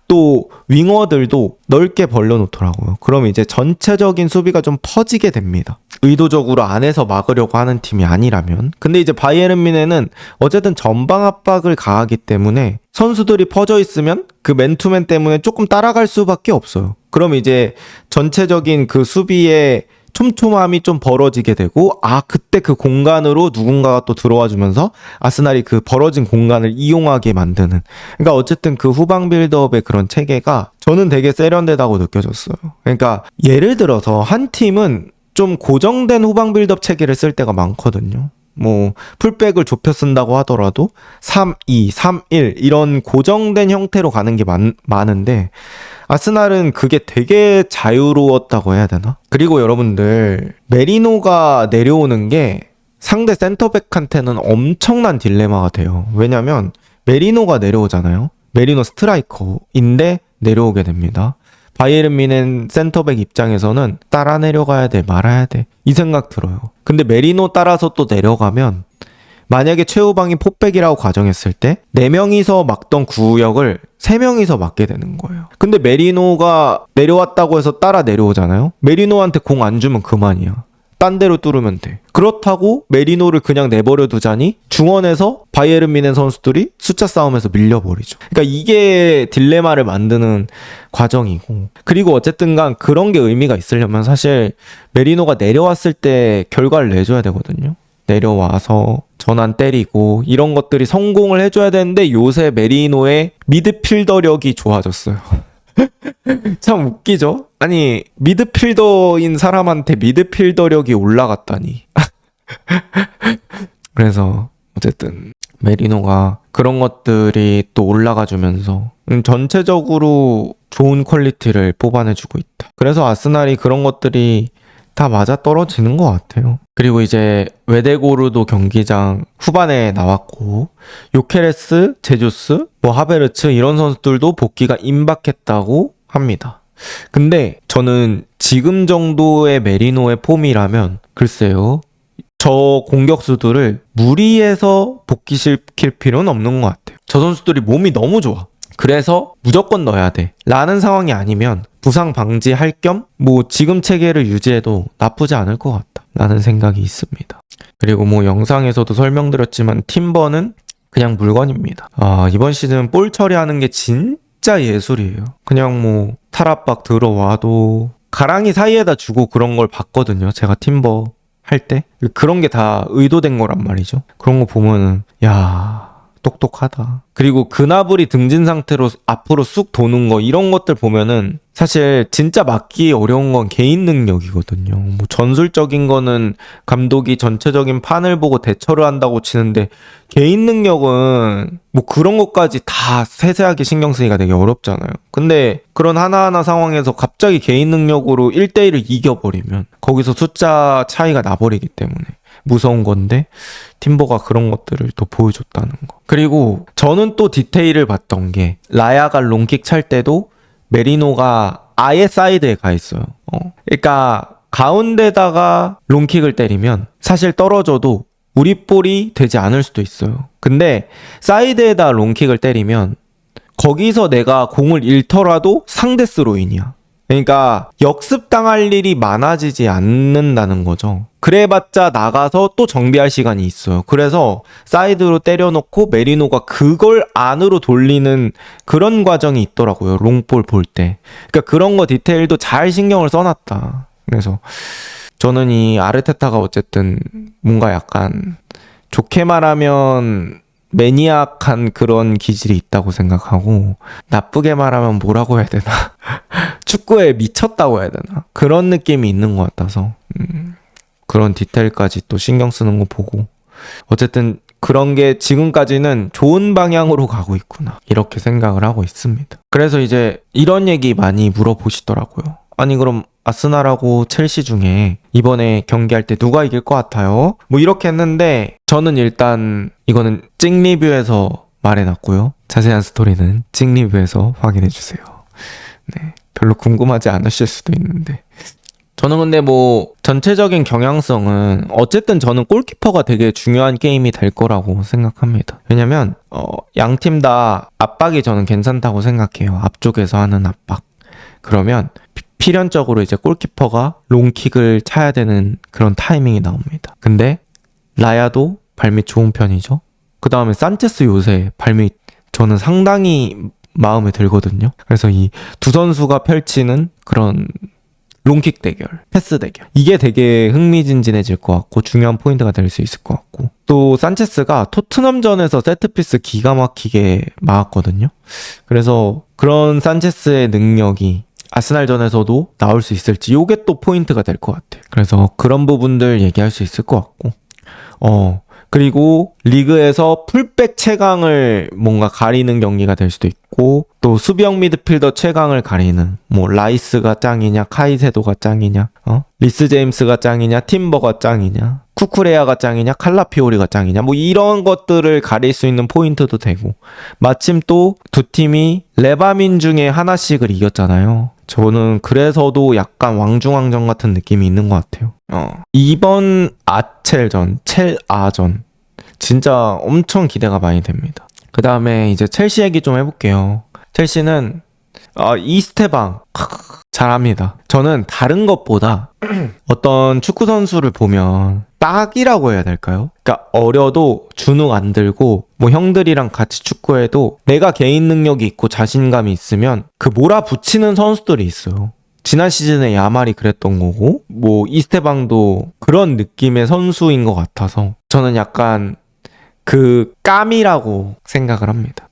또 윙어들도 넓게 벌려놓더라고요. 그럼 이제 전체적인 수비가 좀 퍼지게 됩니다. 의도적으로 안에서 막으려고 하는 팀이 아니라면. 근데 이제 바이에른 뮌헨은 어쨌든 전방 압박을 가하기 때문에 선수들이 퍼져 있으면 그 맨투맨 때문에 조금 따라갈 수밖에 없어요. 그럼 이제 전체적인 그 수비의 촘촘함이 좀 벌어지게 되고 그때 그 공간으로 누군가가 또 들어와 주면서 아스날이 그 벌어진 공간을 이용하게 만드는 그러니까 어쨌든 그 후방 빌드업의 그런 체계가 저는 되게 세련되다고 느껴졌어요. 그러니까 예를 들어서 한 팀은 좀 고정된 후방 빌드업 체계를 쓸 때가 많거든요. 뭐 풀백을 좁혀 쓴다고 하더라도 3-2, 3-1 이런 고정된 형태로 가는 게 많은데 아스날은 그게 되게 자유로웠다고 해야 되나? 그리고 여러분들 메리노가 내려오는 게 상대 센터백한테는 엄청난 딜레마가 돼요. 왜냐면 메리노가 내려오잖아요. 메리노 스트라이커인데 내려오게 됩니다. 바이에른 뮌헨 센터백 입장에서는 따라 내려가야 돼 말아야 돼 이 생각 들어요. 근데 메리노 따라서 또 내려가면 만약에 최후방이 포백이라고 가정했을 때 4명이서 막던 구역을 3명이서 막게 되는 거예요. 근데 메리노가 내려왔다고 해서 따라 내려오잖아요. 메리노한테 공 안 주면 그만이야. 딴 데로 뚫으면 돼. 그렇다고 메리노를 그냥 내버려 두자니 중원에서 바이에른 뮌헨 선수들이 숫자 싸움에서 밀려버리죠. 그러니까 이게 딜레마를 만드는 과정이고 그리고 어쨌든 간 그런 게 의미가 있으려면 사실 메리노가 내려왔을 때 결과를 내줘야 되거든요. 내려와서 전환 때리고 이런 것들이 성공을 해줘야 되는데 요새 메리노의 미드필더력이 좋아졌어요. 참 웃기죠? 아니 미드필더인 사람한테 미드필더력이 올라갔다니. 그래서 어쨌든 메리노가 그런 것들이 또 올라가주면서 전체적으로 좋은 퀄리티를 뽑아내주고 있다. 그래서 아스날이 그런 것들이 다 맞아 떨어지는 것 같아요. 그리고 이제 웨데고르도 경기장 후반에 나왔고 요케레스, 제주스, 뭐 하베르츠 이런 선수들도 복귀가 임박했다고 합니다. 근데 저는 지금 정도의 메리노의 폼이라면 글쎄요. 저 공격수들을 무리해서 복귀시킬 필요는 없는 것 같아요. 저 선수들이 몸이 너무 좋아. 그래서 무조건 넣어야 돼 라는 상황이 아니면 부상 방지할 겸 뭐 지금 체계를 유지해도 나쁘지 않을 것 같다 라는 생각이 있습니다. 그리고 뭐 영상에서도 설명드렸지만 팀버는 그냥 물건입니다. 이번 시즌 볼 처리하는 게 진짜 예술이에요. 그냥 뭐 탈압박 들어와도 가랑이 사이에다 주고 그런 걸 봤거든요. 제가 팀버 할 때 그런 게 다 의도된 거란 말이죠. 그런 거 보면은 야 똑똑하다. 그리고 그나블이 등진 상태로 앞으로 쑥 도는 거 이런 것들 보면은 사실 진짜 막기 어려운 건 개인 능력이거든요. 뭐 전술적인 거는 감독이 전체적인 판을 보고 대처를 한다고 치는데 개인 능력은 뭐 그런 것까지 다 세세하게 신경 쓰기가 되게 어렵잖아요. 근데 그런 하나하나 상황에서 갑자기 개인 능력으로 1대1을 이겨버리면 거기서 숫자 차이가 나버리기 때문에 무서운 건데 팀버가 그런 것들을 또 보여줬다는 거. 그리고 저는 또 디테일을 봤던 게 라야가 롱킥 찰 때도 메리노가 아예 사이드에 가 있어요. 그러니까 가운데다가 롱킥을 때리면 사실 떨어져도 우리 볼이 되지 않을 수도 있어요. 근데 사이드에다 롱킥을 때리면 거기서 내가 공을 잃더라도 상대 스로인이야. 그러니까 역습당할 일이 많아지지 않는다는 거죠. 그래봤자 나가서 또 정비할 시간이 있어요. 그래서 사이드로 때려놓고 메리노가 그걸 안으로 돌리는 그런 과정이 있더라고요. 롱볼 볼 때. 그러니까 그런 거 디테일도 잘 신경을 써놨다. 그래서 저는 이 아르테타가 어쨌든 뭔가 약간 좋게 말하면 매니악한 그런 기질이 있다고 생각하고 나쁘게 말하면 뭐라고 해야 되나 축구에 미쳤다고 해야 되나 그런 느낌이 있는 것 같아서 그런 디테일까지 또 신경 쓰는 거 보고 어쨌든 그런 게 지금까지는 좋은 방향으로 가고 있구나 이렇게 생각을 하고 있습니다. 그래서 이제 이런 얘기 많이 물어보시더라고요. 아니 그럼 아스날하고 첼시 중에 이번에 경기할 때 누가 이길 것 같아요? 뭐 이렇게 했는데 저는 일단 이거는 찍 리뷰에서 말해놨고요. 자세한 스토리는 찍 리뷰에서 확인해주세요. 네, 별로 궁금하지 않으실 수도 있는데 저는 근데 뭐 전체적인 경향성은 어쨌든 저는 골키퍼가 되게 중요한 게임이 될 거라고 생각합니다. 왜냐면 양팀 다 압박이 저는 괜찮다고 생각해요. 앞쪽에서 하는 압박. 그러면 필연적으로 이제 골키퍼가 롱킥을 차야 되는 그런 타이밍이 나옵니다. 근데 라야도 발밑 좋은 편이죠. 그 다음에 산체스 요새 발밑 저는 상당히 마음에 들거든요. 그래서 이 두 선수가 펼치는 그런 롱킥 대결, 패스 대결 이게 되게 흥미진진해질 것 같고 중요한 포인트가 될 수 있을 것 같고 또 산체스가 토트넘전에서 세트피스 기가 막히게 막았거든요. 그래서 그런 산체스의 능력이 아스날전에서도 나올 수 있을지 요게 또 포인트가 될 것 같아요. 그래서 그런 부분들 얘기할 수 있을 것 같고 그리고 리그에서 풀백 최강을 뭔가 가리는 경기가 될 수도 있고 또 수비형 미드필더 최강을 가리는 뭐 라이스가 짱이냐 카이세도가 짱이냐 리스 제임스가 짱이냐 팀버가 짱이냐 쿠쿠레아가 짱이냐 칼라피오리가 짱이냐 뭐 이런 것들을 가릴 수 있는 포인트도 되고 마침 또 두 팀이 레바민 중에 하나씩을 이겼잖아요. 저는 그래서도 약간 왕중왕전 같은 느낌이 있는 것 같아요. 이번 첼아전 진짜 엄청 기대가 많이 됩니다. 그 다음에 이제 첼시 얘기 좀 해볼게요. 첼시는 이스테방 잘합니다. 저는 다른 것보다 어떤 축구 선수를 보면 딱이라고 해야 될까요? 그러니까 어려도 주눅 안 들고 뭐 형들이랑 같이 축구해도 내가 개인 능력이 있고 자신감이 있으면 그 몰아붙이는 선수들이 있어요. 지난 시즌에 야말이 그랬던 거고 뭐 이스테방도 그런 느낌의 선수인 것 같아서 저는 약간 그 깜이라고 생각을 합니다.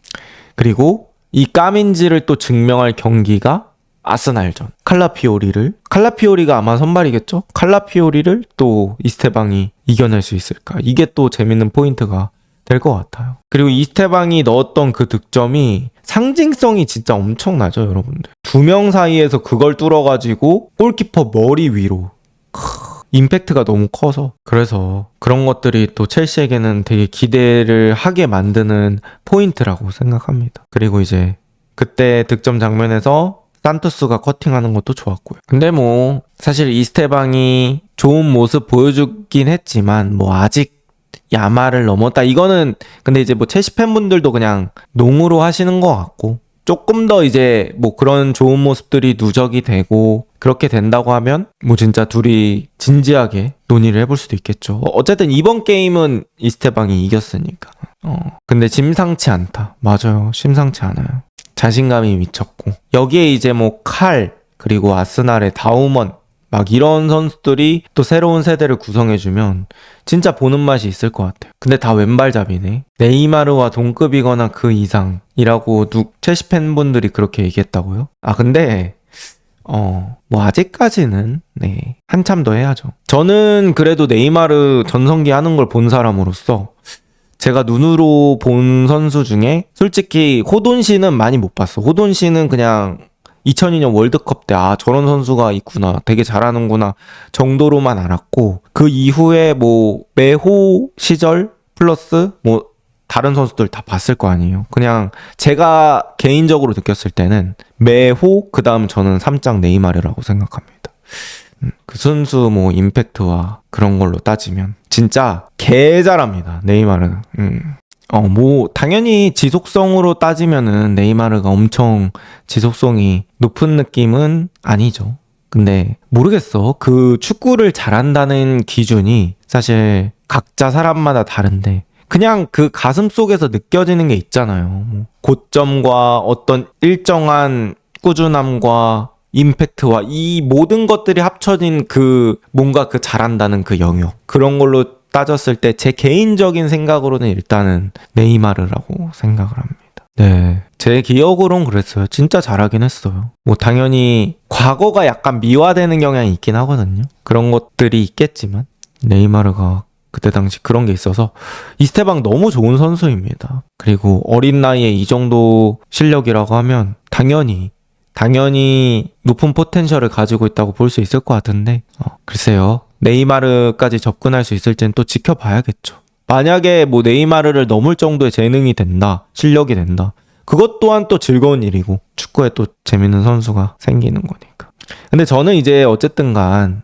그리고 이 깜인지를 또 증명할 경기가 아스날전 칼라피오리가 아마 선발이겠죠? 칼라피오리를 또 이스테방이 이겨낼 수 있을까? 이게 또 재밌는 포인트가 될 것 같아요. 그리고 이스테방이 넣었던 그 득점이 상징성이 진짜 엄청나죠, 여러분들. 두 명 사이에서 그걸 뚫어가지고 골키퍼 머리 위로 임팩트가 너무 커서 그래서 그런 것들이 또 첼시에게는 되게 기대를 하게 만드는 포인트라고 생각합니다. 그리고 이제 그때 득점 장면에서 산토스가 커팅하는 것도 좋았고요. 근데 뭐 사실 이스테방이 좋은 모습 보여주긴 했지만 뭐 아직 야마를 넘었다 이거는 근데 이제 뭐 첼시 팬분들도 그냥 농으로 하시는 것 같고 조금 더 이제 뭐 그런 좋은 모습들이 누적이 되고 그렇게 된다고 하면 뭐 진짜 둘이 진지하게 논의를 해볼 수도 있겠죠. 어쨌든 이번 게임은 이스테방이 이겼으니까. 근데 심상치 않다. 맞아요. 심상치 않아요. 자신감이 미쳤고 여기에 이제 뭐 칼 그리고 아스날의 다우먼 막 이런 선수들이 또 새로운 세대를 구성해주면 진짜 보는 맛이 있을 것 같아요. 근데 다 왼발잡이네. 네이마르와 동급이거나 그 이상이라고 첼시 팬분들이 그렇게 얘기했다고요? 아 근데 뭐 아직까지는 네 한참 더 해야죠. 저는 그래도 네이마르 전성기 하는 걸 본 사람으로서 제가 눈으로 본 선수 중에 솔직히 호돈씨는 많이 못 봤어. 호돈씨는 그냥 2002년 월드컵 때 저런 선수가 있구나, 되게 잘하는구나 정도로만 알았고, 그 이후에 뭐 매호 시절 플러스 뭐 다른 선수들 다 봤을 거 아니에요. 그냥 제가 개인적으로 느꼈을 때는 매호 그 다음 저는 3장 네이마르라고 생각합니다. 그 선수 뭐 임팩트와 그런 걸로 따지면 진짜 개 잘합니다, 네이마르는. 뭐 당연히 지속성으로 따지면은 네이마르가 엄청 지속성이 높은 느낌은 아니죠. 근데 모르겠어. 그 축구를 잘한다는 기준이 사실 각자 사람마다 다른데 그냥 그 가슴 속에서 느껴지는 게 있잖아요. 뭐 고점과 어떤 일정한 꾸준함과 임팩트와 이 모든 것들이 합쳐진 그 뭔가 그 잘한다는 그 영역, 그런 걸로 따졌을 때 제 개인적인 생각으로는 일단은 네이마르라고 생각을 합니다. 네, 제 기억으론 그랬어요. 진짜 잘하긴 했어요. 뭐 당연히 과거가 약간 미화되는 경향이 있긴 하거든요. 그런 것들이 있겠지만 네이마르가 그때 당시 그런 게 있어서 이스테방 너무 좋은 선수입니다. 그리고 어린 나이에 이 정도 실력이라고 하면 당연히 높은 포텐셜을 가지고 있다고 볼 수 있을 것 같은데 글쎄요. 네이마르까지 접근할 수 있을지는 또 지켜봐야겠죠. 만약에 뭐 네이마르를 넘을 정도의 재능이 된다, 실력이 된다, 그것 또한 또 즐거운 일이고 축구에 또 재밌는 선수가 생기는 거니까. 근데 저는 이제 어쨌든 간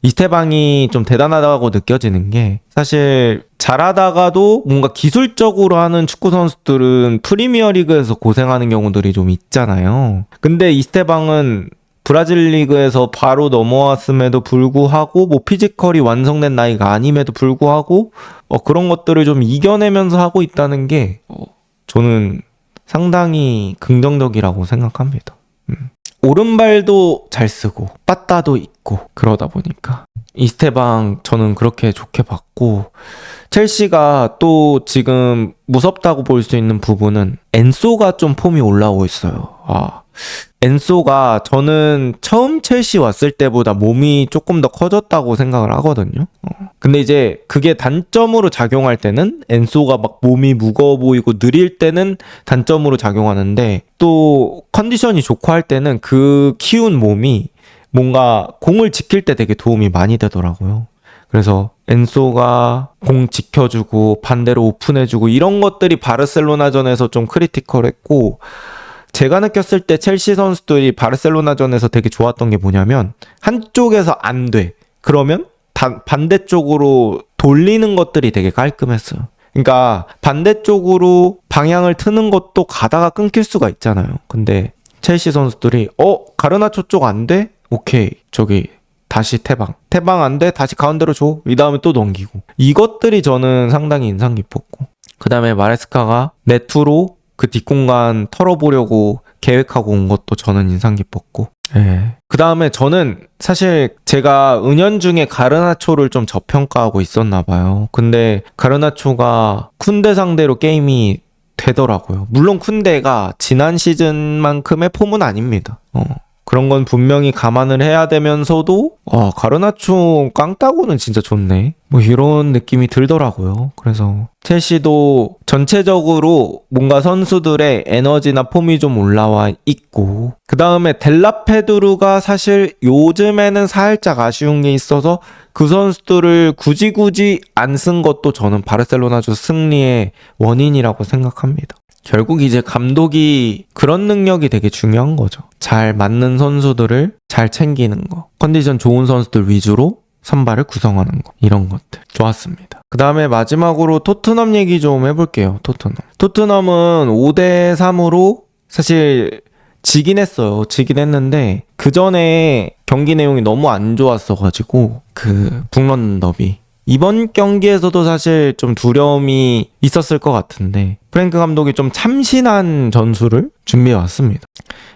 이스테방이 좀 대단하다고 느껴지는 게, 사실 잘하다가도 뭔가 기술적으로 하는 축구 선수들은 프리미어 리그에서 고생하는 경우들이 좀 있잖아요. 근데 이스테방은 브라질 리그에서 바로 넘어왔음에도 불구하고 뭐 피지컬이 완성된 나이가 아님에도 불구하고 그런 것들을 좀 이겨내면서 하고 있다는 게 저는 상당히 긍정적이라고 생각합니다. 오른발도 잘 쓰고 빠따도 있고 그러다 보니까 이스테방 저는 그렇게 좋게 봤고, 첼시가 또 지금 무섭다고 볼 수 있는 부분은 엔소가 좀 폼이 올라오고 있어요. 엔소가 저는 처음 첼시 왔을 때보다 몸이 조금 더 커졌다고 생각을 하거든요. 근데 이제 그게 단점으로 작용할 때는 엔소가 막 몸이 무거워 보이고 느릴 때는 단점으로 작용하는데, 또 컨디션이 좋고 할 때는 그 키운 몸이 뭔가 공을 지킬 때 되게 도움이 많이 되더라고요. 그래서 엔소가 공 지켜주고 반대로 오픈해주고 이런 것들이 바르셀로나전에서 좀 크리티컬했고, 제가 느꼈을 때 첼시 선수들이 바르셀로나전에서 되게 좋았던 게 뭐냐면, 한쪽에서 안 돼, 그러면 반대쪽으로 돌리는 것들이 되게 깔끔했어요. 그러니까 반대쪽으로 방향을 트는 것도 가다가 끊길 수가 있잖아요. 근데 첼시 선수들이 가르나초 쪽 안 돼? 오케이, 저기 다시 태방 안 돼? 다시 가운데로 줘. 이 다음에 또 넘기고. 이것들이 저는 상당히 인상 깊었고, 그 다음에 마레스카가 네트로 그 뒷공간 털어보려고 계획하고 온 것도 저는 인상 깊었고, 그 다음에 저는 사실 제가 은연중에 가르나초를 좀 저평가하고 있었나 봐요. 근데 가르나초가 쿤데 상대로 게임이 되더라고요. 물론 쿤데가 지난 시즌만큼의 폼은 아닙니다. 그런 건 분명히 감안을 해야 되면서도 가르나초 깡따고는 진짜 좋네, 뭐 이런 느낌이 들더라고요. 그래서 첼시도 전체적으로 뭔가 선수들의 에너지나 폼이 좀 올라와 있고, 그 다음에 델라페드루가 사실 요즘에는 살짝 아쉬운 게 있어서 그 선수들을 굳이 안 쓴 것도 저는 바르셀로나전 승리의 원인이라고 생각합니다. 결국 이제 감독이 그런 능력이 되게 중요한 거죠. 잘 맞는 선수들을 잘 챙기는 거, 컨디션 좋은 선수들 위주로 선발을 구성하는 거, 이런 것들 좋았습니다. 그 다음에 마지막으로 토트넘 얘기 좀 해볼게요. 토트넘은 5대3으로 사실 지긴 했어요. 지긴 했는데 그 전에 경기 내용이 너무 안 좋았어가지고, 그 북런던 더비 이번 경기에서도 사실 좀 두려움이 있었을 것 같은데 프랭크 감독이 좀 참신한 전술을 준비해 왔습니다.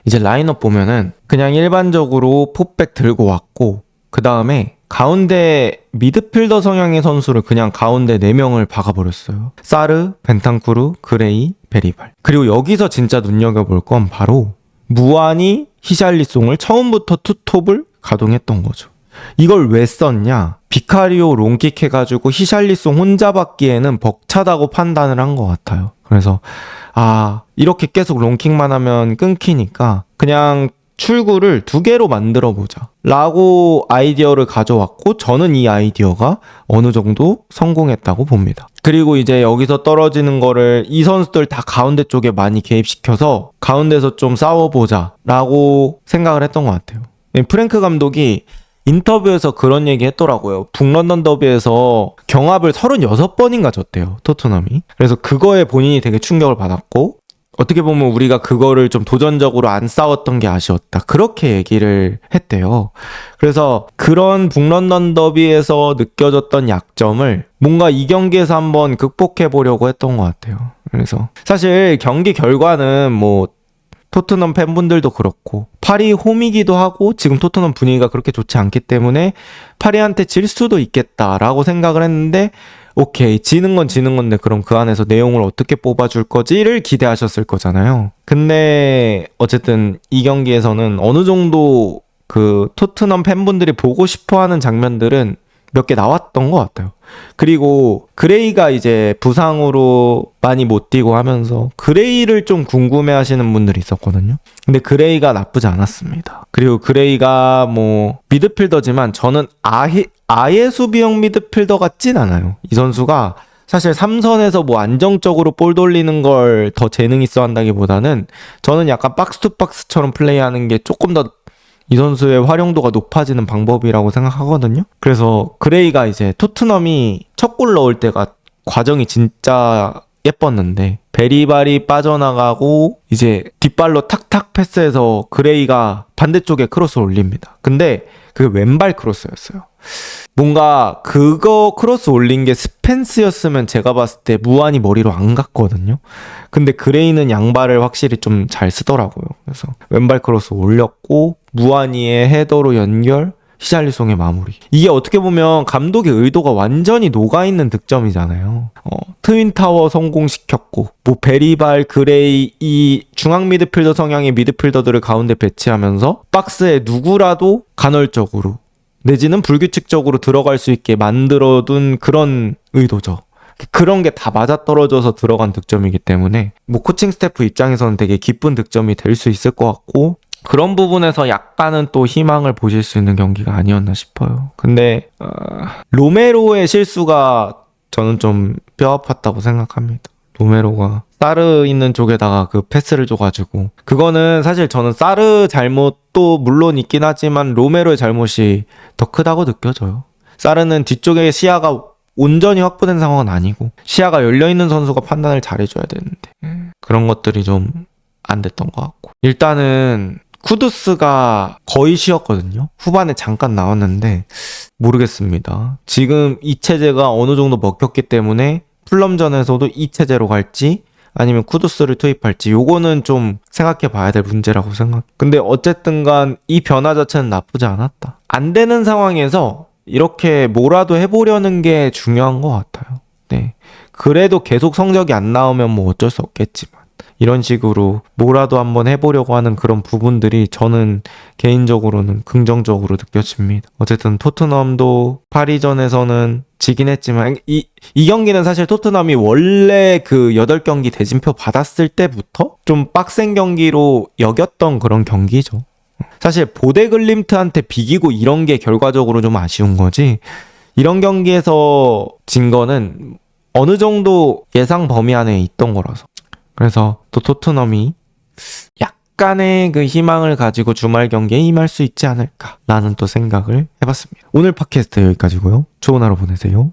이제 라인업 보면은 그냥 일반적으로 포백 들고 왔고, 그 다음에 가운데 미드필더 성향의 선수를 그냥 가운데 4명을 박아버렸어요. 사르, 벤탄쿠르, 그레이, 베리발. 그리고 여기서 진짜 눈여겨볼 건 바로 무안이, 히샬리송을 처음부터 투톱을 가동했던 거죠. 이걸 왜 썼냐? 비카리오 롱킥 해가지고 히샬리송 혼자 받기에는 벅차다고 판단을 한 것 같아요. 그래서 이렇게 계속 롱킥만 하면 끊기니까 그냥 출구를 2개로 만들어보자 라고 아이디어를 가져왔고, 저는 이 아이디어가 어느 정도 성공했다고 봅니다. 그리고 이제 여기서 떨어지는 거를 이 선수들 다 가운데 쪽에 많이 개입시켜서 가운데서 좀 싸워보자 라고 생각을 했던 것 같아요. 프랭크 감독이 인터뷰에서 그런 얘기 했더라고요. 북런던 더비에서 경합을 36번인가 졌대요, 토트넘이. 그래서 그거에 본인이 되게 충격을 받았고, 어떻게 보면 우리가 그거를 좀 도전적으로 안 싸웠던 게 아쉬웠다, 그렇게 얘기를 했대요. 그래서 그런 북런던 더비에서 느껴졌던 약점을 뭔가 이 경기에서 한번 극복해 보려고 했던 것 같아요. 그래서 사실 경기 결과는 뭐 토트넘 팬분들도 그렇고 파리 홈이기도 하고 지금 토트넘 분위기가 그렇게 좋지 않기 때문에 파리한테 질 수도 있겠다라고 생각을 했는데, 오케이, 지는 건 지는 건데 그럼 그 안에서 내용을 어떻게 뽑아줄 거지를 기대하셨을 거잖아요. 근데 어쨌든 이 경기에서는 어느 정도 그 토트넘 팬분들이 보고 싶어하는 장면들은 몇 개 나왔던 것 같아요. 그리고 그레이가 이제 부상으로 많이 못 뛰고 하면서 그레이를 좀 궁금해 하시는 분들이 있었거든요. 근데 그레이가 나쁘지 않았습니다. 그리고 그레이가 뭐 미드필더지만 저는 아예 수비형 미드필더 같진 않아요. 이 선수가 사실 3선에서 뭐 안정적으로 볼 돌리는 걸 더 재능 있어 한다기보다는 저는 약간 박스 투 박스처럼 플레이하는 게 조금 더 이 선수의 활용도가 높아지는 방법이라고 생각하거든요. 그래서 그레이가 이제 토트넘이 첫 골 넣을 때가 과정이 진짜 예뻤는데, 베리발이 빠져나가고 이제 뒷발로 탁탁 패스해서 그레이가 반대쪽에 크로스를 올립니다. 근데 그게 왼발 크로스였어요. 뭔가 그거 크로스 올린 게 스펜스였으면 제가 봤을 때 무안이 머리로 안 갔거든요. 근데 그레이는 양발을 확실히 좀 잘 쓰더라고요. 그래서 왼발 크로스 올렸고 무안이의 헤더로 연결, 히샬리송의 마무리. 이게 어떻게 보면 감독의 의도가 완전히 녹아있는 득점이잖아요. 트윈타워 성공시켰고, 뭐 베리발, 그레이, 이 중앙 미드필더 성향의 미드필더들을 가운데 배치하면서 박스에 누구라도 간헐적으로 내지는 불규칙적으로 들어갈 수 있게 만들어둔 그런 의도죠. 그런 게 다 맞아떨어져서 들어간 득점이기 때문에 뭐 코칭 스태프 입장에서는 되게 기쁜 득점이 될 수 있을 것 같고, 그런 부분에서 약간은 또 희망을 보실 수 있는 경기가 아니었나 싶어요. 근데 로메로의 실수가 저는 좀 뼈아팠다고 생각합니다. 로메로가 사르 있는 쪽에다가 그 패스를 줘가지고, 그거는 사실 저는 사르 잘못도 물론 있긴 하지만 로메로의 잘못이 더 크다고 느껴져요. 사르는 뒤쪽에 시야가 온전히 확보된 상황은 아니고 시야가 열려있는 선수가 판단을 잘해줘야 되는데 그런 것들이 좀 안 됐던 것 같고, 일단은 쿠두스가 거의 쉬었거든요. 후반에 잠깐 나왔는데 모르겠습니다. 지금 이 체제가 어느 정도 먹혔기 때문에 풀럼전에서도 이 체제로 갈지 아니면 쿠두스를 투입할지, 요거는 좀 생각해 봐야 될 문제라고 생각. 근데 어쨌든 간 이 변화 자체는 나쁘지 않았다. 안 되는 상황에서 이렇게 뭐라도 해보려는 게 중요한 것 같아요. 네. 그래도 계속 성적이 안 나오면 뭐 어쩔 수 없겠지만, 이런 식으로 뭐라도 한번 해보려고 하는 그런 부분들이 저는 개인적으로는 긍정적으로 느껴집니다. 어쨌든 토트넘도 파리전에서는 지긴 했지만 이 경기는 사실 토트넘이 원래 그 8경기 대진표 받았을 때부터 좀 빡센 경기로 여겼던 그런 경기죠. 사실 보데글림트한테 비기고 이런 게 결과적으로 좀 아쉬운 거지, 이런 경기에서 진 거는 어느 정도 예상 범위 안에 있던 거라서. 그래서 또 토트넘이 약간의 그 희망을 가지고 주말 경기에 임할 수 있지 않을까라는 또 생각을 해봤습니다. 오늘 팟캐스트 여기까지고요. 좋은 하루 보내세요.